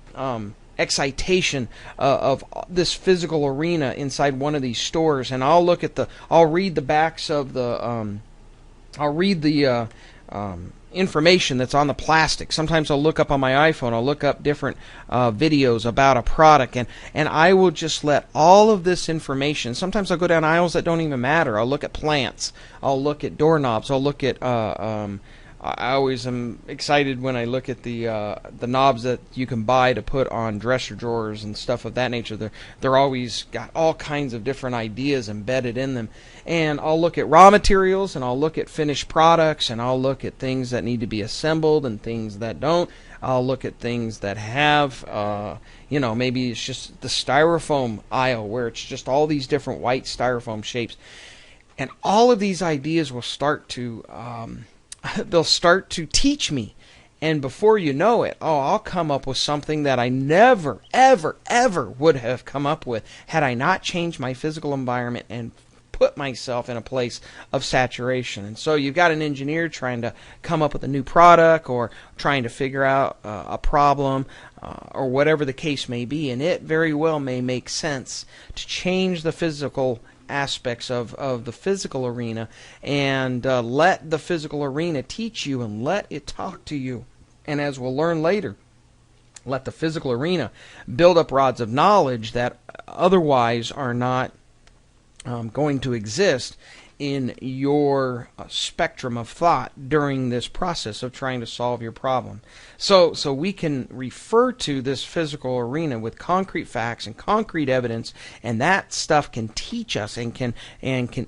S1: excitation of this physical arena inside one of these stores, and I'll read the backs of the I'll read the information that's on the plastic. Sometimes I'll look up on my iPhone, I'll look up different videos about a product, and I will just let all of this information, sometimes I'll go down aisles that don't even matter. I'll look at plants, I'll look at doorknobs, I'll look at I always am excited when I look at the knobs that you can buy to put on dresser drawers and stuff of that nature. They're always got all kinds of different ideas embedded in them. And I'll look at raw materials, and I'll look at finished products, and I'll look at things that need to be assembled and things that don't. I'll look at things that have, maybe it's just the styrofoam aisle where it's just all these different white styrofoam shapes. And all of these ideas will start to they'll start to teach me, and before you know it, I'll come up with something that I never, ever, ever would have come up with had I not changed my physical environment and put myself in a place of saturation. And so you've got an engineer trying to come up with a new product, or trying to figure out a problem, or whatever the case may be, and it very well may make sense to change the physical aspects of the physical arena, and let the physical arena teach you, and let it talk to you. And as we'll learn later, let the physical arena build up rods of knowledge that otherwise are not going to exist in your spectrum of thought during this process of trying to solve your problem. So we can refer to this physical arena with concrete facts and concrete evidence, and that stuff can teach us and can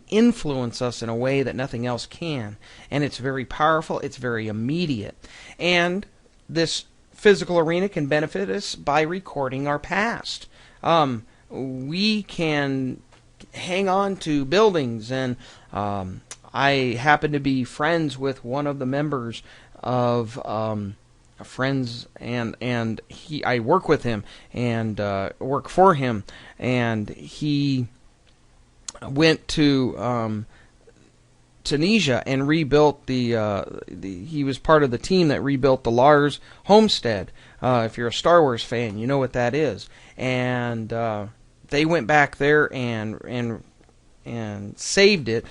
S1: influence us in a way that nothing else can. And it's very powerful, it's very immediate. And this physical arena can benefit us by recording our past. We can hang on to buildings, and I happen to be friends with one of the members of friends, and I work with him and work for him, and he went to Tunisia and rebuilt he was part of the team that rebuilt the Lars homestead. If you're a Star Wars fan, you know what that is. And they went back there and saved it,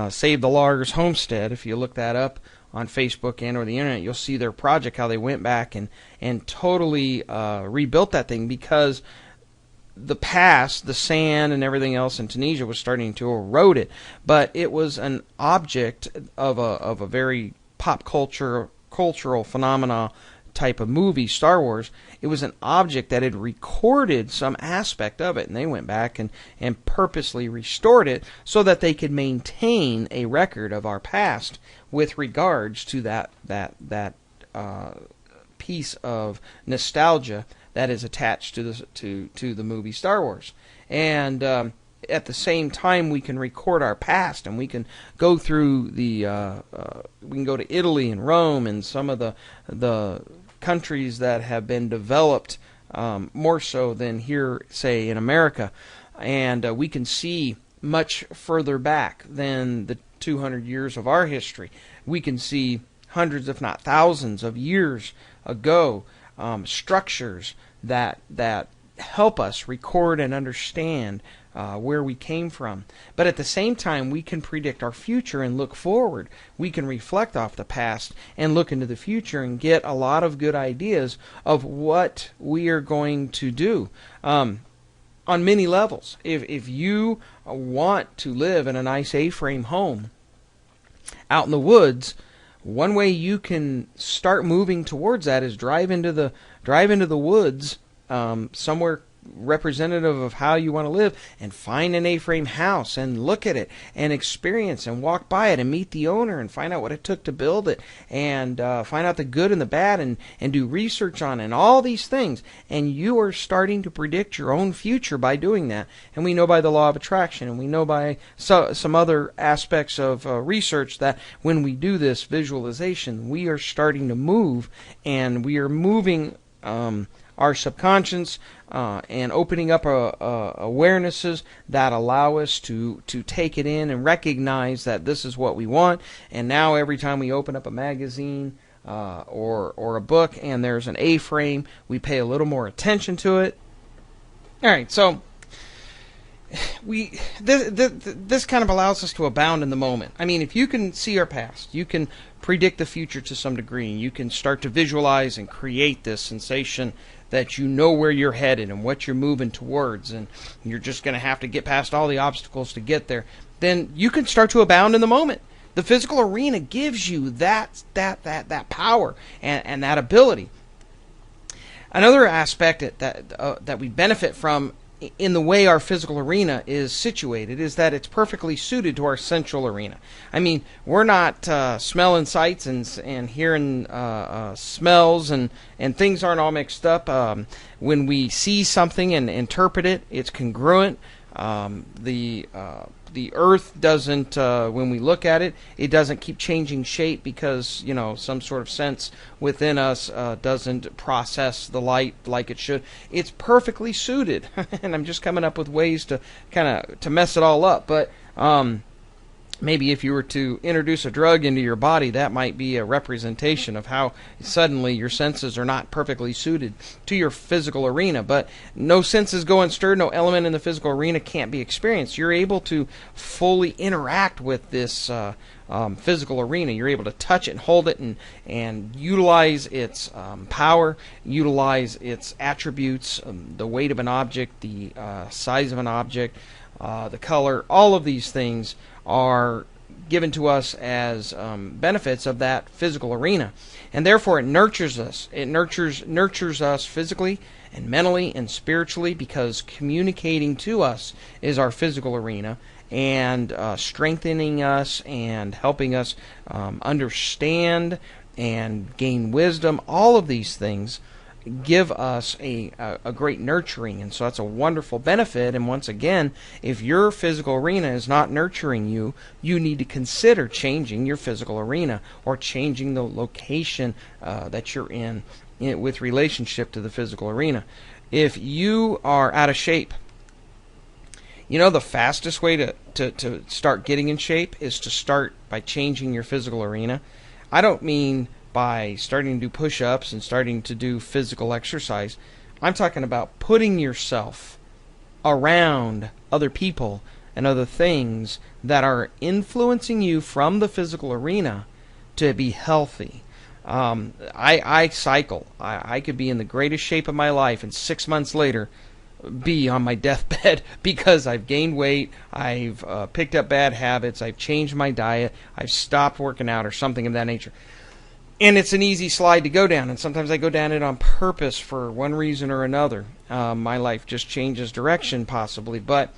S1: saved the Lars homestead. If you look that up on Facebook and or the internet, you'll see their project, how they went back and totally rebuilt that thing, because the past, the sand and everything else in Tunisia was starting to erode it. But it was an object of a very pop cultural phenomena type of movie, Star Wars. It was an object that had recorded some aspect of it, and they went back and purposely restored it so that they could maintain a record of our past with regards to that piece of nostalgia that is attached to the movie Star Wars. And at the same time, we can record our past, and we can go through we can go to Italy and Rome and some of the countries that have been developed more so than here, say, in America, and we can see much further back than the 200 years of our history. We can see hundreds, if not thousands, of years ago structures that help us record and understand where we came from. But at the same time, we can predict our future and look forward. We can reflect off the past and look into the future and get a lot of good ideas of what we are going to do on many levels. If you want to live in a nice A-frame home out in the woods, one way you can start moving towards that is drive into the woods somewhere representative of how you want to live, and find an A-frame house and look at it and experience and walk by it and meet the owner and find out what it took to build it, and find out the good and the bad, and do research on it, and all these things. And you are starting to predict your own future by doing that. And we know by the law of attraction, and we know by some other aspects of research, that when we do this visualization, we are starting to move, and we are moving our subconscious and opening up awarenesses that allow us to take it in and recognize that this is what we want. And now every time we open up a magazine or a book and there's an A-frame, we pay a little more attention to it. All right, so this kind of allows us to abound in the moment. I mean, if you can see our past, you can predict the future to some degree, and you can start to visualize and create this sensation that you know where you're headed and what you're moving towards, and you're just going to have to get past all the obstacles to get there, then you can start to abound in the moment. The physical arena gives you that power and that ability. Another aspect that we benefit from in the way our physical arena is situated is that it's perfectly suited to our central arena. I mean, we're not smelling sights and hearing smells and things aren't all mixed up. When we see something and interpret it, it's congruent. The earth doesn't, when we look at it, it doesn't keep changing shape because, some sort of sense within us doesn't process the light like it should. It's perfectly suited. And I'm just coming up with ways to to mess it all up. But maybe if you were to introduce a drug into your body, that might be a representation of how suddenly your senses are not perfectly suited to your physical arena. But no senses go unstirred, no element in the physical arena can't be experienced. You're able to fully interact with this physical arena. You're able to touch it and hold it and utilize its power, utilize its attributes, the weight of an object, the size of an object, the color. All of these things are given to us as benefits of that physical arena, and therefore it nurtures us. It nurtures us physically and mentally and spiritually, because communicating to us is our physical arena, and strengthening us and helping us understand and gain wisdom. All of these things give us a great nurturing, and so that's a wonderful benefit. And once again, if your physical arena is not nurturing you, you need to consider changing your physical arena or changing the location that you're in with relationship to the physical arena. If you are out of shape, the fastest way to start getting in shape is to start by changing your physical arena. I don't mean by starting to do push-ups and starting to do physical exercise. I'm talking about putting yourself around other people and other things that are influencing you from the physical arena to be healthy. I cycle. I could be in the greatest shape of my life and 6 months later be on my deathbed because I've gained weight, I've picked up bad habits, I've changed my diet, I've stopped working out or something of that nature. And it's an easy slide to go down, and sometimes I go down it on purpose for one reason or another. My life just changes direction possibly, but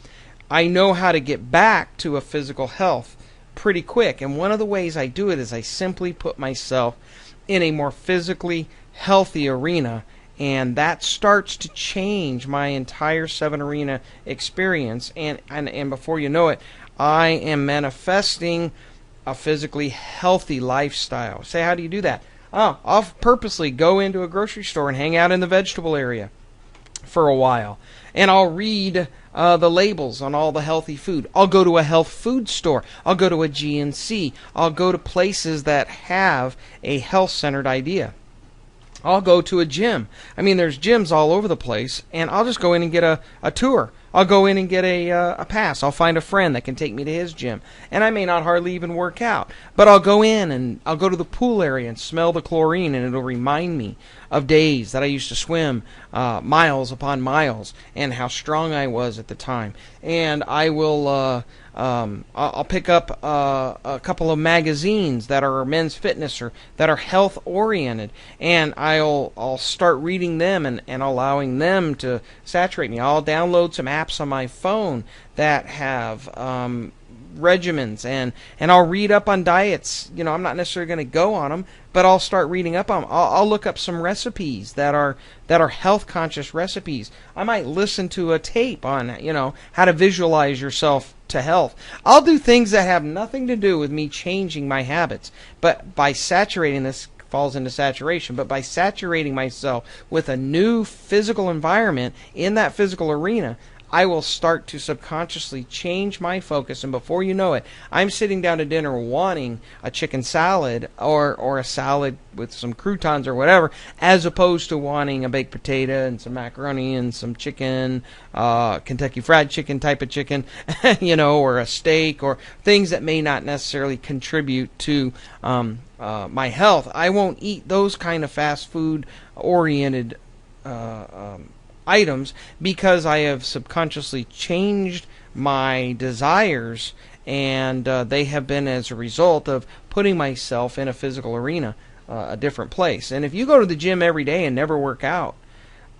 S1: I know how to get back to a physical health pretty quick. And one of the ways I do it is I simply put myself in a more physically healthy arena, and that starts to change my entire 7-arena experience. And before you know it, I am manifesting a physically healthy lifestyle. Say, how do you do that? I'll purposely go into a grocery store and hang out in the vegetable area for a while, and I'll read the labels on all the healthy food. I'll go to a health food store. I'll go to a GNC. I'll go to places that have a health-centered idea. I'll go to a gym. I mean, there's gyms all over the place, and I'll just go in and get a tour. I'll go in and get a pass. I'll find a friend that can take me to his gym. And I may not hardly even work out, but I'll go in and I'll go to the pool area and smell the chlorine, and it'll remind me of days that I used to swim miles upon miles and how strong I was at the time. And I will I'll pick up a couple of magazines that are men's fitness or that are health oriented, and I'll start reading them and allowing them to saturate me. I'll download some apps on my phone that have regimens, and I'll read up on diets. I'm not necessarily going to go on them, but I'll start reading up on them. I'll look up some recipes that are health conscious recipes. I might listen to a tape on how to visualize yourself to health. I'll do things that have nothing to do with me changing my habits, but by saturating this falls into saturation. But by saturating myself with a new physical environment in that physical arena, I will start to subconsciously change my focus, and before you know it, I'm sitting down to dinner wanting a chicken salad or a salad with some croutons or whatever, as opposed to wanting a baked potato and some macaroni and some chicken, Kentucky Fried Chicken type of chicken, or a steak, or things that may not necessarily contribute to my health. I won't eat those kind of fast food oriented items, because I have subconsciously changed my desires, and they have been as a result of putting myself in a physical arena, a different place. And if you go to the gym every day and never work out,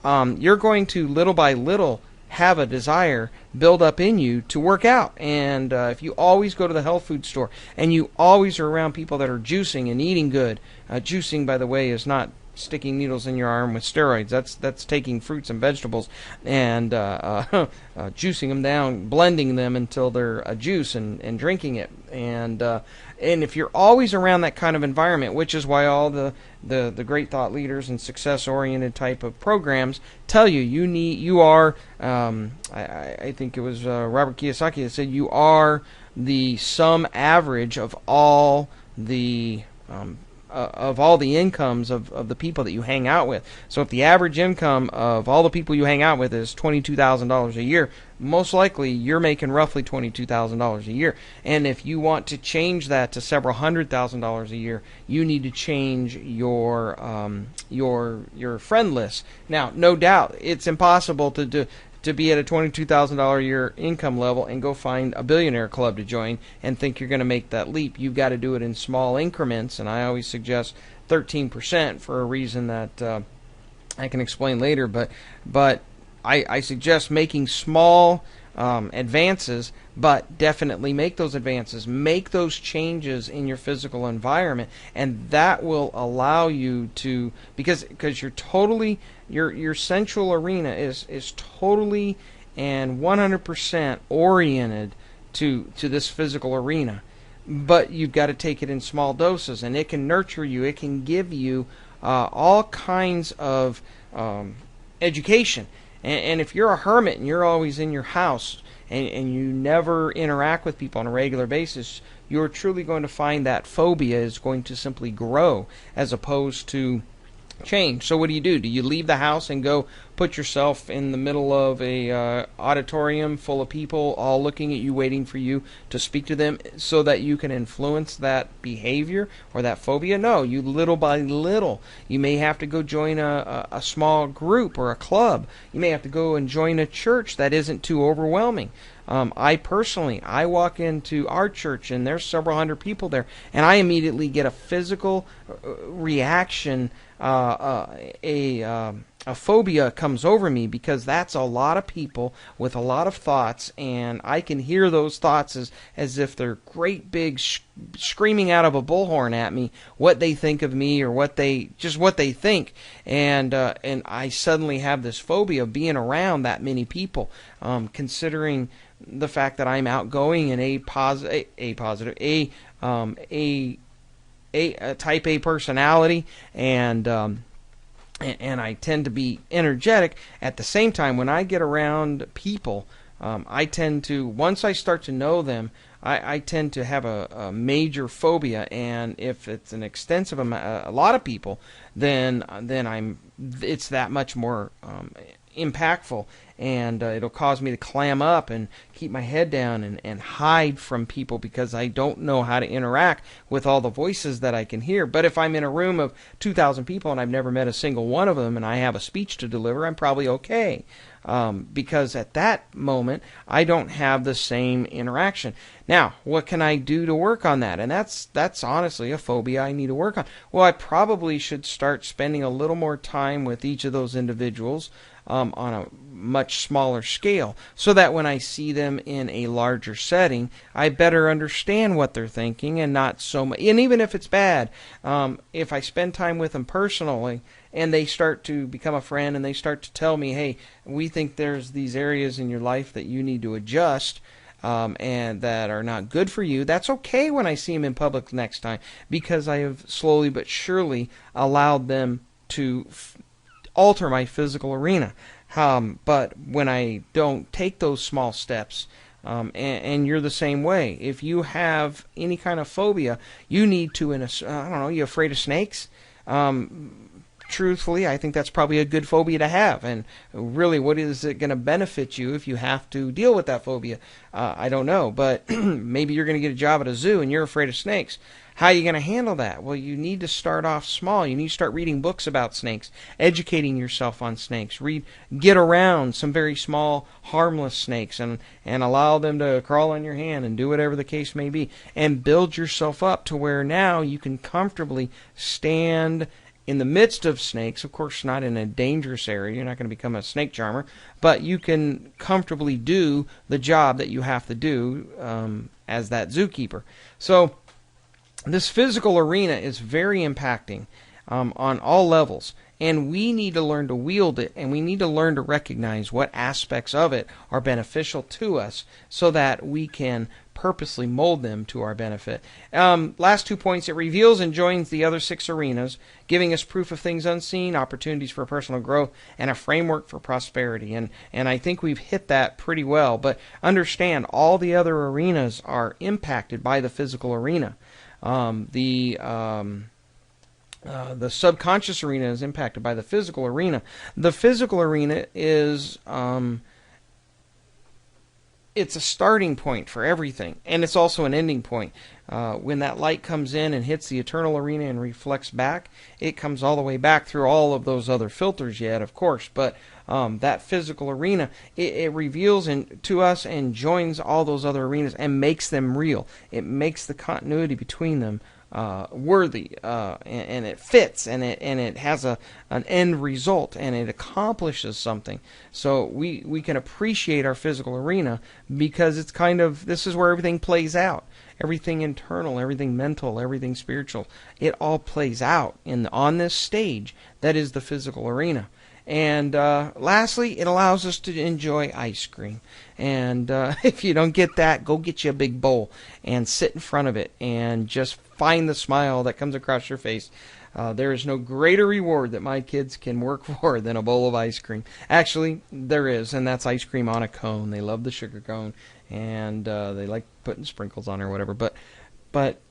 S1: you're going to little by little have a desire build up in you to work out. And if you always go to the health food store and you always are around people that are juicing and eating good, juicing, by the way, is not sticking needles in your arm with steroids. That's taking fruits and vegetables and juicing them down, blending them until they're a juice, and drinking it. And if you're always around that kind of environment, which is why all the great thought leaders and success-oriented type of programs tell you are. I think it was Robert Kiyosaki that said you are the sum average of all the incomes of the people that you hang out with. So if the average income of all the people you hang out with is $22,000 a year, most likely you're making roughly $22,000 a year. And if you want to change that to several $100,000 a year, you need to change your friend list. Now, no doubt, it's impossible to be at a $22,000 a year income level and go find a billionaire club to join and think you're going to make that leap. You've got to do it in small increments, and I always suggest 13% for a reason that I can explain later. But I suggest making small advances, but definitely make those advances. Make those changes in your physical environment, and that will allow you to, because you're totally, your central arena is totally and 100% oriented to this physical arena. But you've got to take it in small doses, and it can nurture you. It can give you all kinds of education. And if you're a hermit and you're always in your house and you never interact with people on a regular basis, you're truly going to find that phobia is going to simply grow as opposed to change. So what do? Do you leave the house and go put yourself in the middle of a auditorium full of people all looking at you, waiting for you to speak to them so that you can influence that behavior or that phobia? No, you little by little. You may have to go join a small group or a club. You may have to go and join a church that isn't too overwhelming. I walk into our church and there's several hundred people there, and I immediately get a physical reaction. A phobia comes over me, because that's a lot of people with a lot of thoughts, and I can hear those thoughts as if they're great big screaming out of a bullhorn at me what they think of me, or what they think, and I suddenly have this phobia of being around that many people, considering the fact that I'm outgoing and a type A personality, and I tend to be energetic. At the same time, when I get around people, I tend to, once I start to know them, I tend to have a major phobia, and if it's an extensive amount, a lot of people, then it's that much more impactful, and it'll cause me to clam up and keep my head down and hide from people, because I don't know how to interact with all the voices that I can hear. But if I'm in a room of 2,000 people and I've never met a single one of them, and I have a speech to deliver, I'm probably okay, because at that moment I don't have the same interaction. Now, what can I do to work on that? And that's honestly a phobia I need to work on. Well, I probably should start spending a little more time with each of those individuals on a much smaller scale, so that when I see them in a larger setting, I better understand what they're thinking, and not so much. And even if it's bad, if I spend time with them personally, and they start to become a friend, and they start to tell me, hey, we think there's these areas in your life that you need to adjust, and that are not good for you, that's okay when I see them in public next time, because I have slowly but surely allowed them to alter my physical arena. But when I don't take those small steps, and you're the same way. If you have any kind of phobia, you need to, I don't know, you afraid of snakes? Truthfully, I think that's probably a good phobia to have. And really, what is it going to benefit you if you have to deal with that phobia? I don't know. But maybe you're going to get a job at a zoo and you're afraid of snakes. How are you going to handle that? Well, you need to start off small. You need to start reading books about snakes, educating yourself on snakes. Get around some very small, harmless snakes and allow them to crawl on your hand and do whatever the case may be. And build yourself up to where now you can comfortably stand in the midst of snakes. Of course, not in a dangerous area. You're not going to become a snake charmer. But you can comfortably do the job that you have to do as that zookeeper. So this physical arena is very impacting on all levels, and we need to learn to wield it, and we need to learn to recognize what aspects of it are beneficial to us so that we can purposely mold them to our benefit. Last 2 points, it reveals and joins the other 6 arenas, giving us proof of things unseen, opportunities for personal growth, and a framework for prosperity. And I think we've hit that pretty well, but understand all the other arenas are impacted by the physical arena. The subconscious arena is impacted by the physical arena. The physical arena is it's a starting point for everything, and it's also an ending point. When that light comes in and hits the eternal arena and reflects back, it comes all the way back through all of those other filters yet, of course, but that physical arena, it reveals to us and joins all those other arenas and makes them real. It makes the continuity between them worthy, and it fits, and it has an end result, and it accomplishes something. So we can appreciate our physical arena because it's this is where everything plays out. Everything internal, everything mental, everything spiritual, it all plays out on this stage that is the physical arena. And lastly, it allows us to enjoy ice cream. And if you don't get that, go get you a big bowl and sit in front of it and just find the smile that comes across your face. There is no greater reward that my kids can work for than a bowl of ice cream. Actually, there is, and that's ice cream on a cone. They love the sugar cone, and they like putting sprinkles on it or whatever. But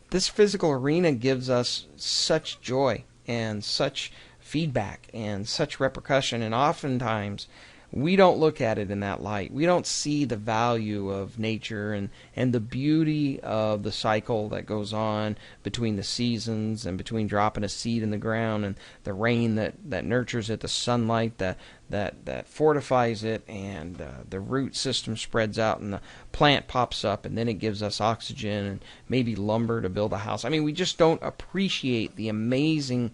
S1: this physical arena gives us such joy and such feedback and such repercussion, and oftentimes we don't look at it in that light. We don't see the value of nature and the beauty of the cycle that goes on between the seasons and between dropping a seed in the ground and the rain that nurtures it, the sunlight that fortifies it, and the root system spreads out and the plant pops up, and then it gives us oxygen and maybe lumber to build a house. I mean, we just don't appreciate the amazing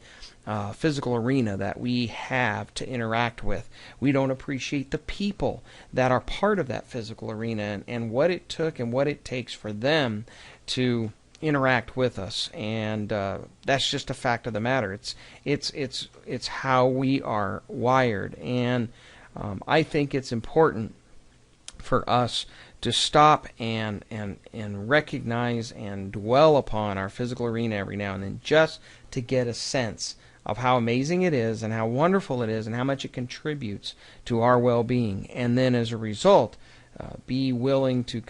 S1: physical arena that we have to interact with. We don't appreciate the people that are part of that physical arena and what it took and what it takes for them to interact with us. And that's just a fact of the matter. It's how we are wired. And I think it's important for us to stop and recognize and dwell upon our physical arena every now and then, just to get a sense of how amazing it is and how wonderful it is and how much it contributes to our well-being. And then as a result, be willing to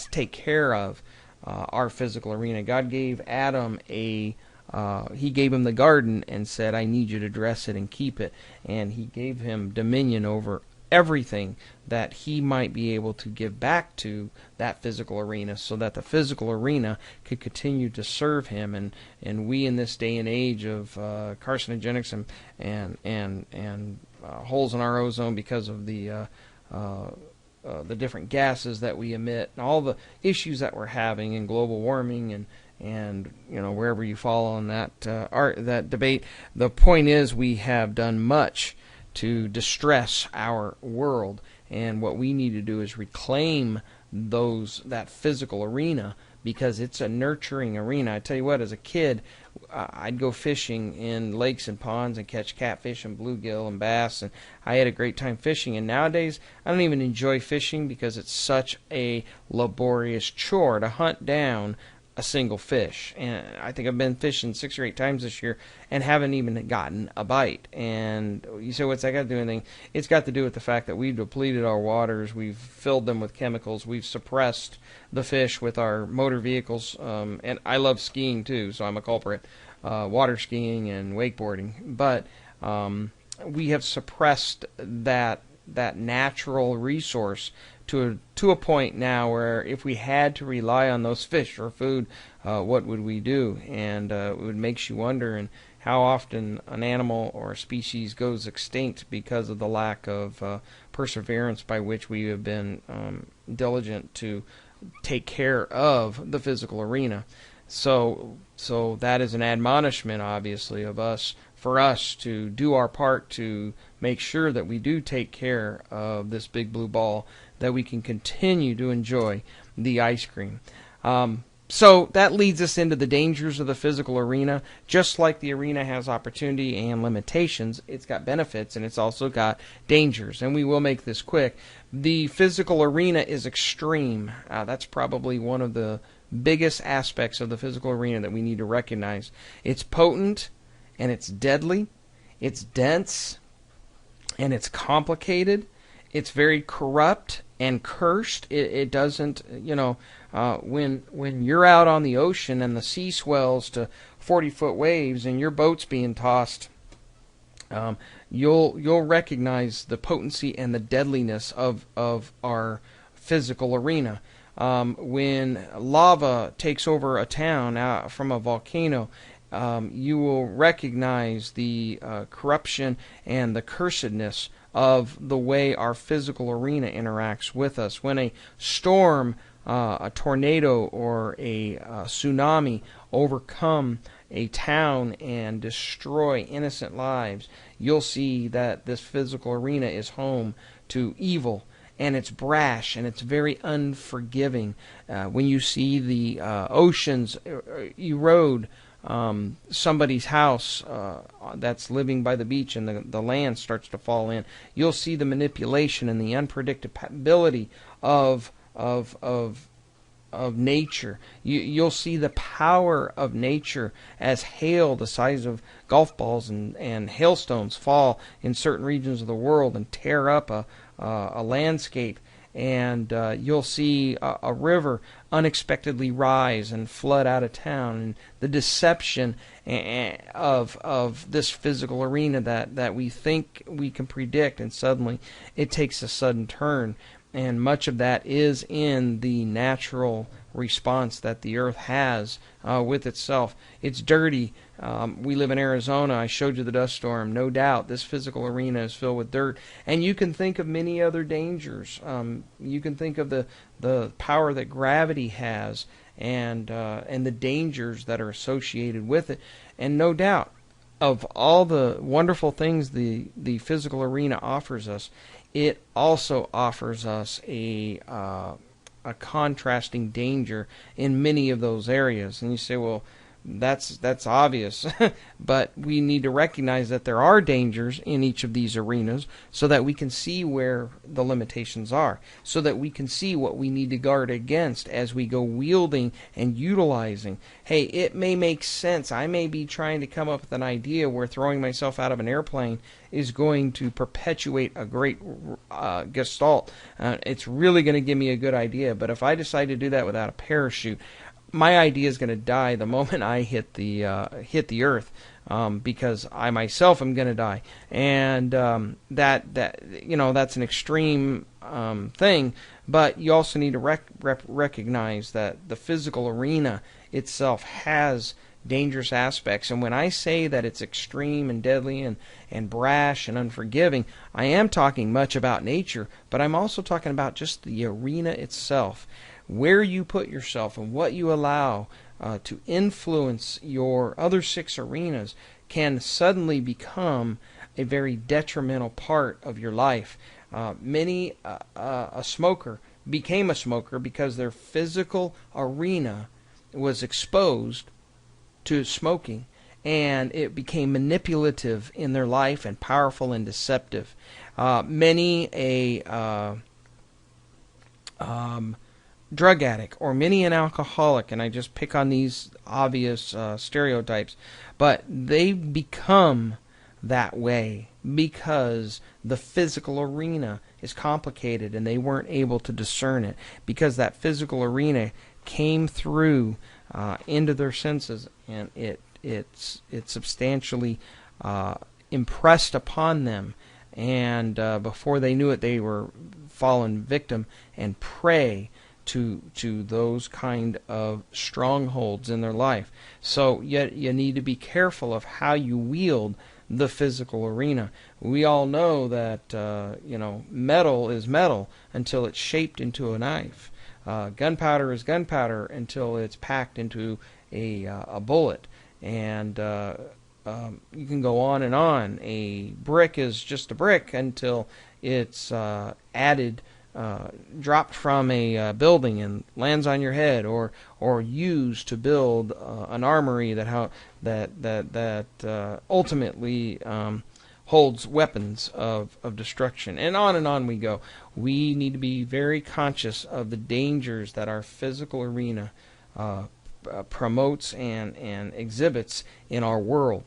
S1: take care of our physical arena. God gave Adam He gave him the garden and said, I need you to dress it and keep it. And he gave him dominion over everything that he might be able to give back to that physical arena, so that the physical arena could continue to serve him. And we, in this day and age of carcinogenics and holes in our ozone because of the different gases that we emit and all the issues that we're having in global warming and wherever you fall on that debate, the point is we have done much to distress our world, and what we need to do is reclaim that physical arena, because it's a nurturing arena. I tell you what, as a kid, I'd go fishing in lakes and ponds and catch catfish and bluegill and bass, and I had a great time fishing. And nowadays, I don't even enjoy fishing because it's such a laborious chore to hunt down a single fish. And I think I've been fishing 6 or 8 times this year and haven't even gotten a bite. And you say, what's that got to do with anything? It's got to do with the fact that we've depleted our waters, we've filled them with chemicals, we've suppressed the fish with our motor vehicles. And I love skiing too, so I'm a culprit. Water skiing and wakeboarding. But we have suppressed that natural resource to a point now where if we had to rely on those fish for food, what would we do? And it makes you wonder and how often an animal or a species goes extinct because of the lack of perseverance by which we have been diligent to take care of the physical arena. So that is an admonishment, obviously, for us to do our part to make sure that we do take care of this big blue ball, that we can continue to enjoy the ice cream. So that leads us into the dangers of the physical arena. Just like the arena has opportunity and limitations, it's got benefits and it's also got dangers. And we will make this quick. The physical arena is extreme. That's probably one of the biggest aspects of the physical arena that we need to recognize. It's potent and it's deadly. It's dense and it's complicated. It's very corrupt and cursed. It doesn't, when you're out on the ocean and the sea swells to 40-foot waves and your boat's being tossed, you'll recognize the potency and the deadliness of our physical arena. When lava takes over a town from a volcano, you will recognize the corruption and the cursedness of the way our physical arena interacts with us. When a storm, a tornado, or a tsunami overcome a town and destroy innocent lives, you'll see that this physical arena is home to evil, and it's brash, and it's very unforgiving. When you see the oceans erode somebody's house that's living by the beach and the land starts to fall in, you'll see the manipulation and the unpredictability of nature. You'll see the power of nature as hail the size of golf balls and hailstones fall in certain regions of the world and tear up a landscape. And you'll see a river unexpectedly rise and flood out of town, and the deception of this physical arena that we think we can predict, and suddenly it takes a sudden turn. And much of that is in the natural response that the earth has with itself. It's dirty. We live in Arizona. I showed you the dust storm. No doubt this physical arena is filled with dirt. And you can think of many other dangers. You can think of the power that gravity has and the dangers that are associated with it. And no doubt, of all the wonderful things the physical arena offers us, it also offers us a contrasting danger in many of those areas. And you say, well, that's obvious. But we need to recognize that there are dangers in each of these arenas so that we can see where the limitations are, so that we can see what we need to guard against as we go wielding and utilizing. Hey, it may make sense. I may be trying to come up with an idea where throwing myself out of an airplane is going to perpetuate a great gestalt. It's really going to give me a good idea. But if I decide to do that without a parachute, my idea is going to die the moment I hit the earth, because I myself am going to die, and that's an extreme thing. But you also need to recognize that the physical arena itself has dangerous aspects. And when I say that it's extreme and deadly and brash and unforgiving, I am talking much about nature, but I'm also talking about just the arena itself. Where you put yourself and what you allow to influence your other 6 arenas can suddenly become a very detrimental part of your life. A smoker became a smoker because their physical arena was exposed to smoking, and it became manipulative in their life and powerful and deceptive. Many a drug addict or many an alcoholic, and I just pick on these obvious stereotypes, but they become that way because the physical arena is complicated and they weren't able to discern it, because that physical arena came through into their senses, and it substantially impressed upon them, and before they knew it, they were fallen victim and prey to those kind of strongholds in their life. So you need to be careful of how you wield the physical arena. We all know that metal is metal until it's shaped into a knife. Gunpowder is gunpowder until it's packed into a bullet. And you can go on and on. A brick is just a brick until it's dropped from a building and lands on your head, or used to build an armory that ultimately holds weapons of destruction. And on we go. We need to be very conscious of the dangers that our physical arena promotes and exhibits in our world.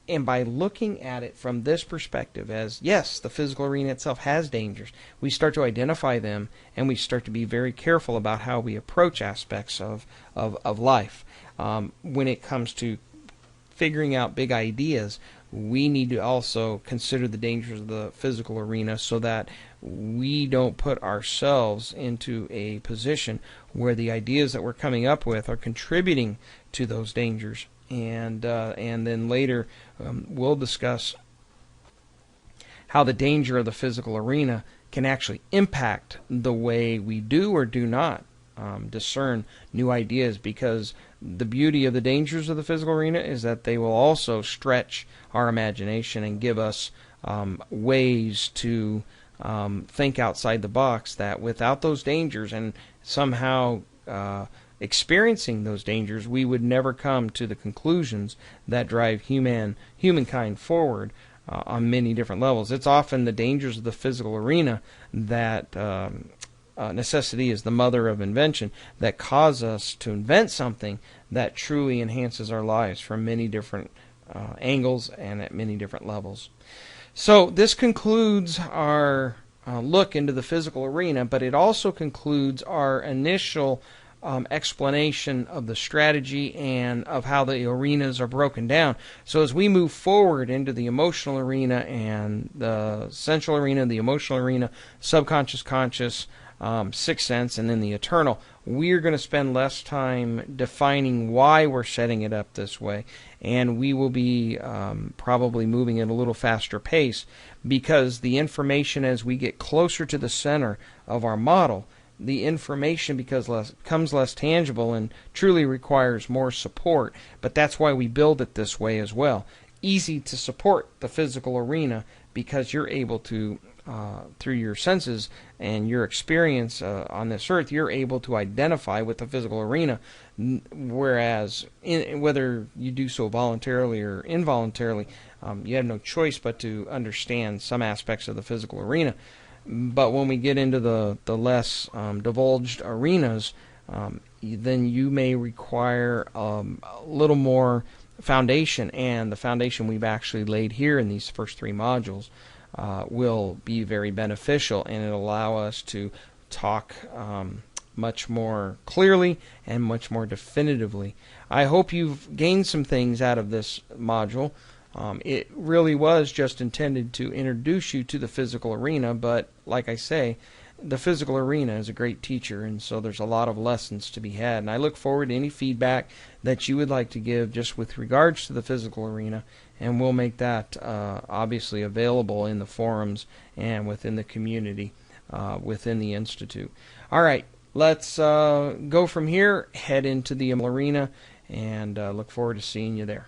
S1: And by looking at it from this perspective, as yes, the physical arena itself has dangers, we start to identify them, and we start to be very careful about how we approach aspects of life. When it comes to figuring out big ideas, we need to also consider the dangers of the physical arena so that we don't put ourselves into a position where the ideas that we're coming up with are contributing to those dangers. And then later we'll discuss how the danger of the physical arena can actually impact the way we do or do not discern new ideas, because the beauty of the dangers of the physical arena is that they will also stretch our imagination and give us ways to think outside the box, that without those dangers and somehow experiencing those dangers, we would never come to the conclusions that drive humankind forward on many different levels. It's often the dangers of the physical arena that necessity is the mother of invention, that cause us to invent something that truly enhances our lives from many different angles and at many different levels. So this concludes our look into the physical arena, but it also concludes our initial explanation of the strategy and of how the arenas are broken down. So as we move forward into the emotional arena and the sensual arena, the emotional arena, subconscious, conscious, sixth sense, and then the eternal, we're going to spend less time defining why we're setting it up this way, and we will be probably moving at a little faster pace, because the information, as we get closer to the center of our model, the information becomes less tangible and truly requires more support. But that's why we build it this way as well. Easy to support the physical arena because you're able to, through your senses and your experience on this earth, you're able to identify with the physical arena, whereas whether you do so voluntarily or involuntarily, you have no choice but to understand some aspects of the physical arena. But when we get into the less divulged arenas, then you may require a little more foundation, and the foundation we've actually laid here in these first three modules will be very beneficial, and it'll allow us to talk much more clearly and much more definitively. I hope you've gained some things out of this module. It really was just intended to introduce you to the physical arena, but like I say, the physical arena is a great teacher, and so there's a lot of lessons to be had. And I look forward to any feedback that you would like to give just with regards to the physical arena, and we'll make that obviously available in the forums and within the community, within the Institute. All right, let's go from here, head into the arena, and look forward to seeing you there.